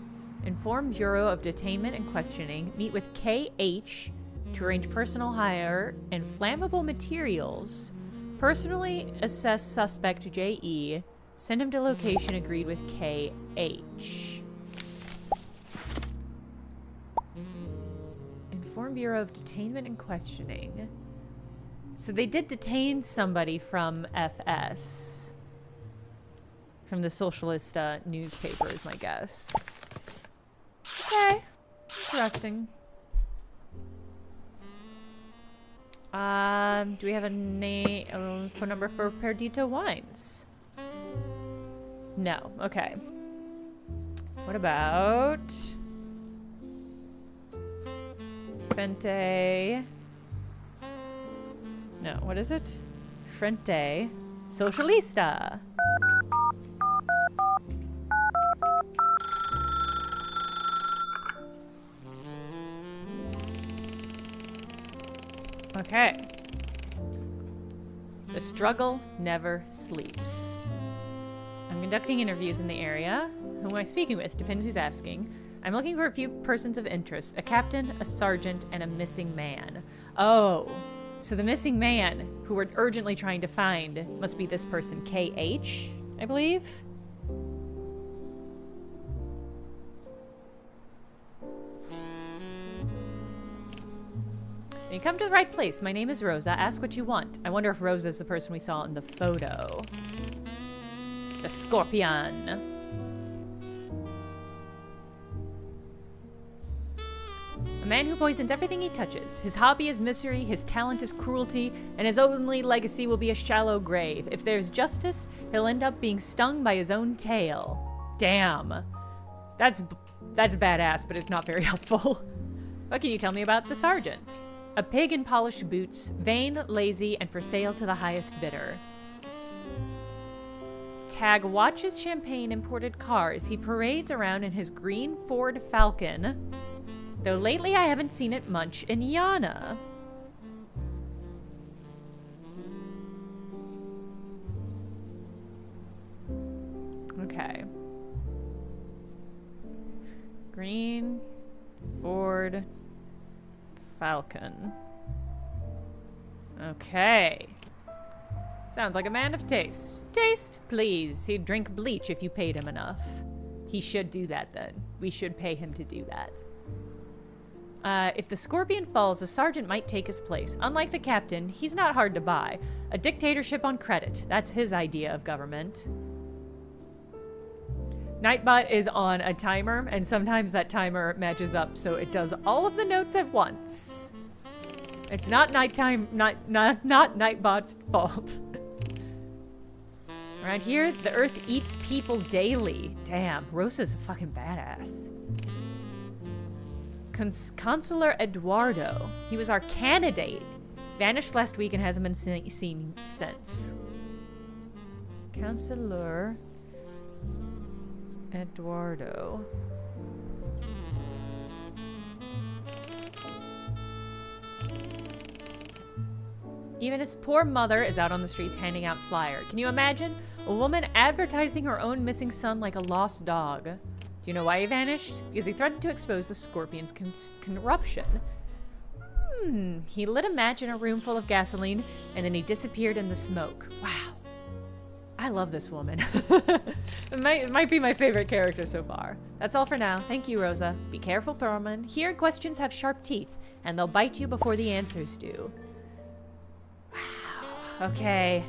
Inform Bureau of Detainment and Questioning. Meet with KH to arrange personal hire and flammable materials Personally assess suspect J.E. Send him to location agreed with K.H. Inform Bureau of Detainment and Questioning. So they did detain somebody from FS. From the Socialista newspaper is my guess. Okay. Interesting. Do we have a name, phone number for Perdito Wines? No. Okay. What about Frente? No. What is it? Frente Socialista. Okay. The struggle never sleeps. I'm conducting interviews in the area. Who am I speaking with? Depends who's asking. I'm looking for a few persons of interest. A captain, a sergeant, and a missing man. Oh. So the missing man, who we're urgently trying to find, must be this person. KH, I believe? You come to the right place. My name is Rosa. Ask what you want. I wonder if Rosa is the person we saw in the photo. The Scorpion. A man who poisons everything he touches. His hobby is misery, his talent is cruelty, and his only legacy will be a shallow grave. If there's justice, he'll end up being stung by his own tail. Damn. That's badass, but it's not very helpful. What can you tell me about the sergeant? A pig in polished boots, vain, lazy, and for sale to the highest bidder. Tag watches champagne imported cars. He parades around in his green Ford Falcon, though lately I haven't seen it much in Yana. Okay. Green Ford Falcon. Okay. Sounds like a man of taste. Taste, please. He'd drink bleach if you paid him enough. He should do that then. We should pay him to do that. If the Scorpion falls, a sergeant might take his place. Unlike the captain, he's not hard to buy. A dictatorship on credit. That's his idea of government. Nightbot is on a timer, and sometimes that timer matches up, so it does all of the notes at once. It's not nighttime, not Nightbot's fault. Around here, the Earth eats people daily. Damn, Rosa's a fucking badass. Consular Eduardo. He was our candidate. Vanished last week and hasn't been seen since. Consular Eduardo. Even his poor mother is out on the streets handing out flyers. Can you imagine? A woman advertising her own missing son like a lost dog. Do you know why he vanished? Because he threatened to expose the Scorpion's corruption. He lit a match in a room full of gasoline, and then he disappeared in the smoke. Wow. I love this woman. It might be my favorite character so far. That's all for now. Thank you, Rosa. Be careful, Perlman. Here, questions have sharp teeth, and they'll bite you before the answers do. Wow. Okay.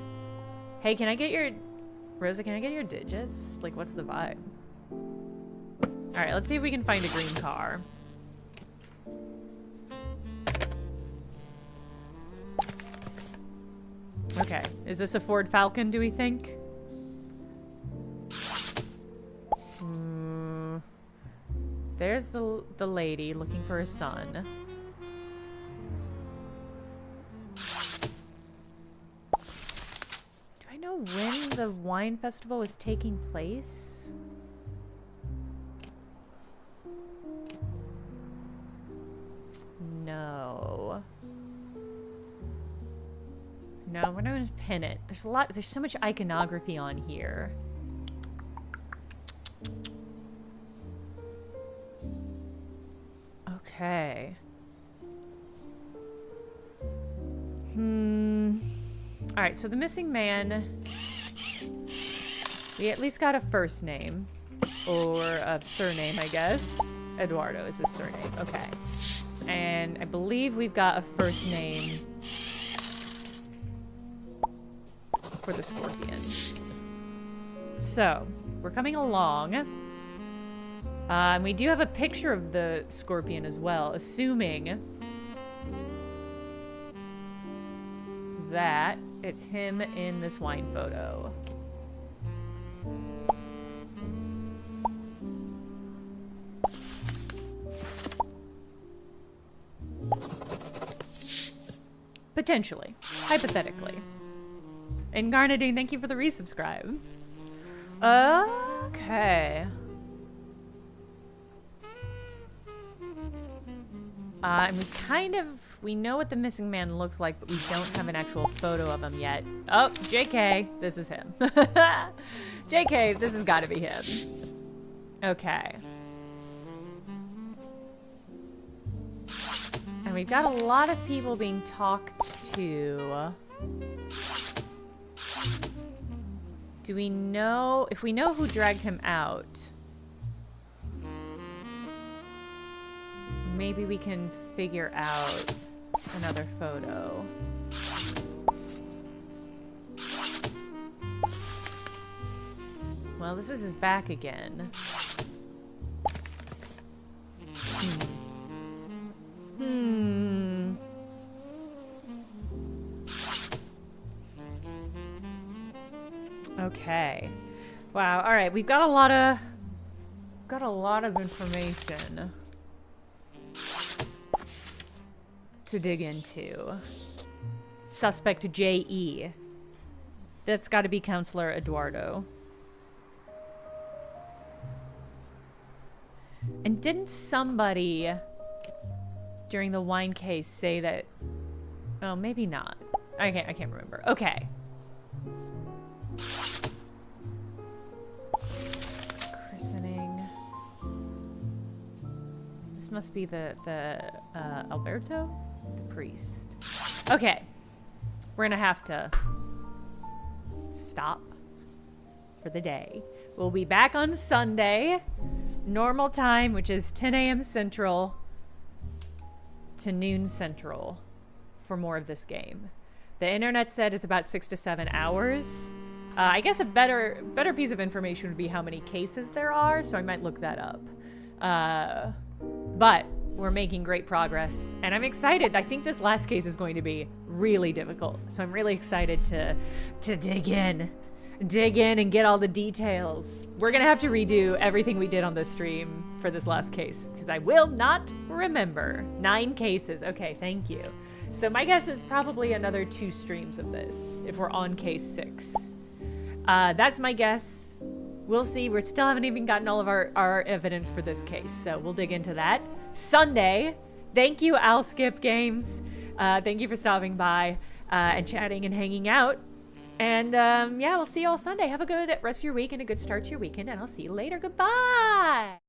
Hey, can I get your... Rosa, can I get your digits? Like, what's the vibe? Alright, let's see if we can find a green car. Okay. Is this a Ford Falcon, do we think? There's the lady looking for her son. Do I know when the wine festival is taking place? No. No, we're not gonna pin it. There's so much iconography on here. Okay. Alright, so the missing man... We at least got a first name. Or a surname, I guess. Eduardo is his surname. Okay. And I believe we've got a first name for the scorpion. So, we're coming along. And we do have a picture of the scorpion as well, assuming that it's him in this wine photo. Potentially. Hypothetically. And Garnadine, thank you for the resubscribe. Okay. And we know what the missing man looks like, but we don't have an actual photo of him yet. Oh, JK, this is him. JK, this has got to be him. Okay. And we've got a lot of people being talked to. Do we know... If we know who dragged him out... Maybe we can figure out another photo. Well, this is his back again. Okay. Wow. All right. We've got a lot of information to dig into. Suspect J.E. That's got to be Counselor Eduardo. And didn't somebody during the wine case say that... Oh, maybe not. I can't remember. Okay. Christening. This must be the Alberto? The priest. Okay. We're gonna have to stop for the day. We'll be back on Sunday. Normal time, which is 10 a.m. Central to noon Central for more of this game. The internet said it's about 6 to 7 hours. I guess a better piece of information would be how many cases there are, so I might look that up. But we're making great progress, and I'm excited. I think this last case is going to be really difficult, so I'm really excited to dig in and get all the details. We're gonna have to redo everything we did on the stream for this last case, because I will not remember. 9 cases. Okay, thank you. So my guess is probably another 2 streams of this, if we're on case 6. That's my guess. We'll see. We still haven't even gotten all of our evidence for this case, so we'll dig into that. Sunday. Thank you, I'll Skip Games. Thank you for stopping by and chatting and hanging out. And yeah, we'll see you all Sunday. Have a good rest of your week and a good start to your weekend, and I'll see you later. Goodbye!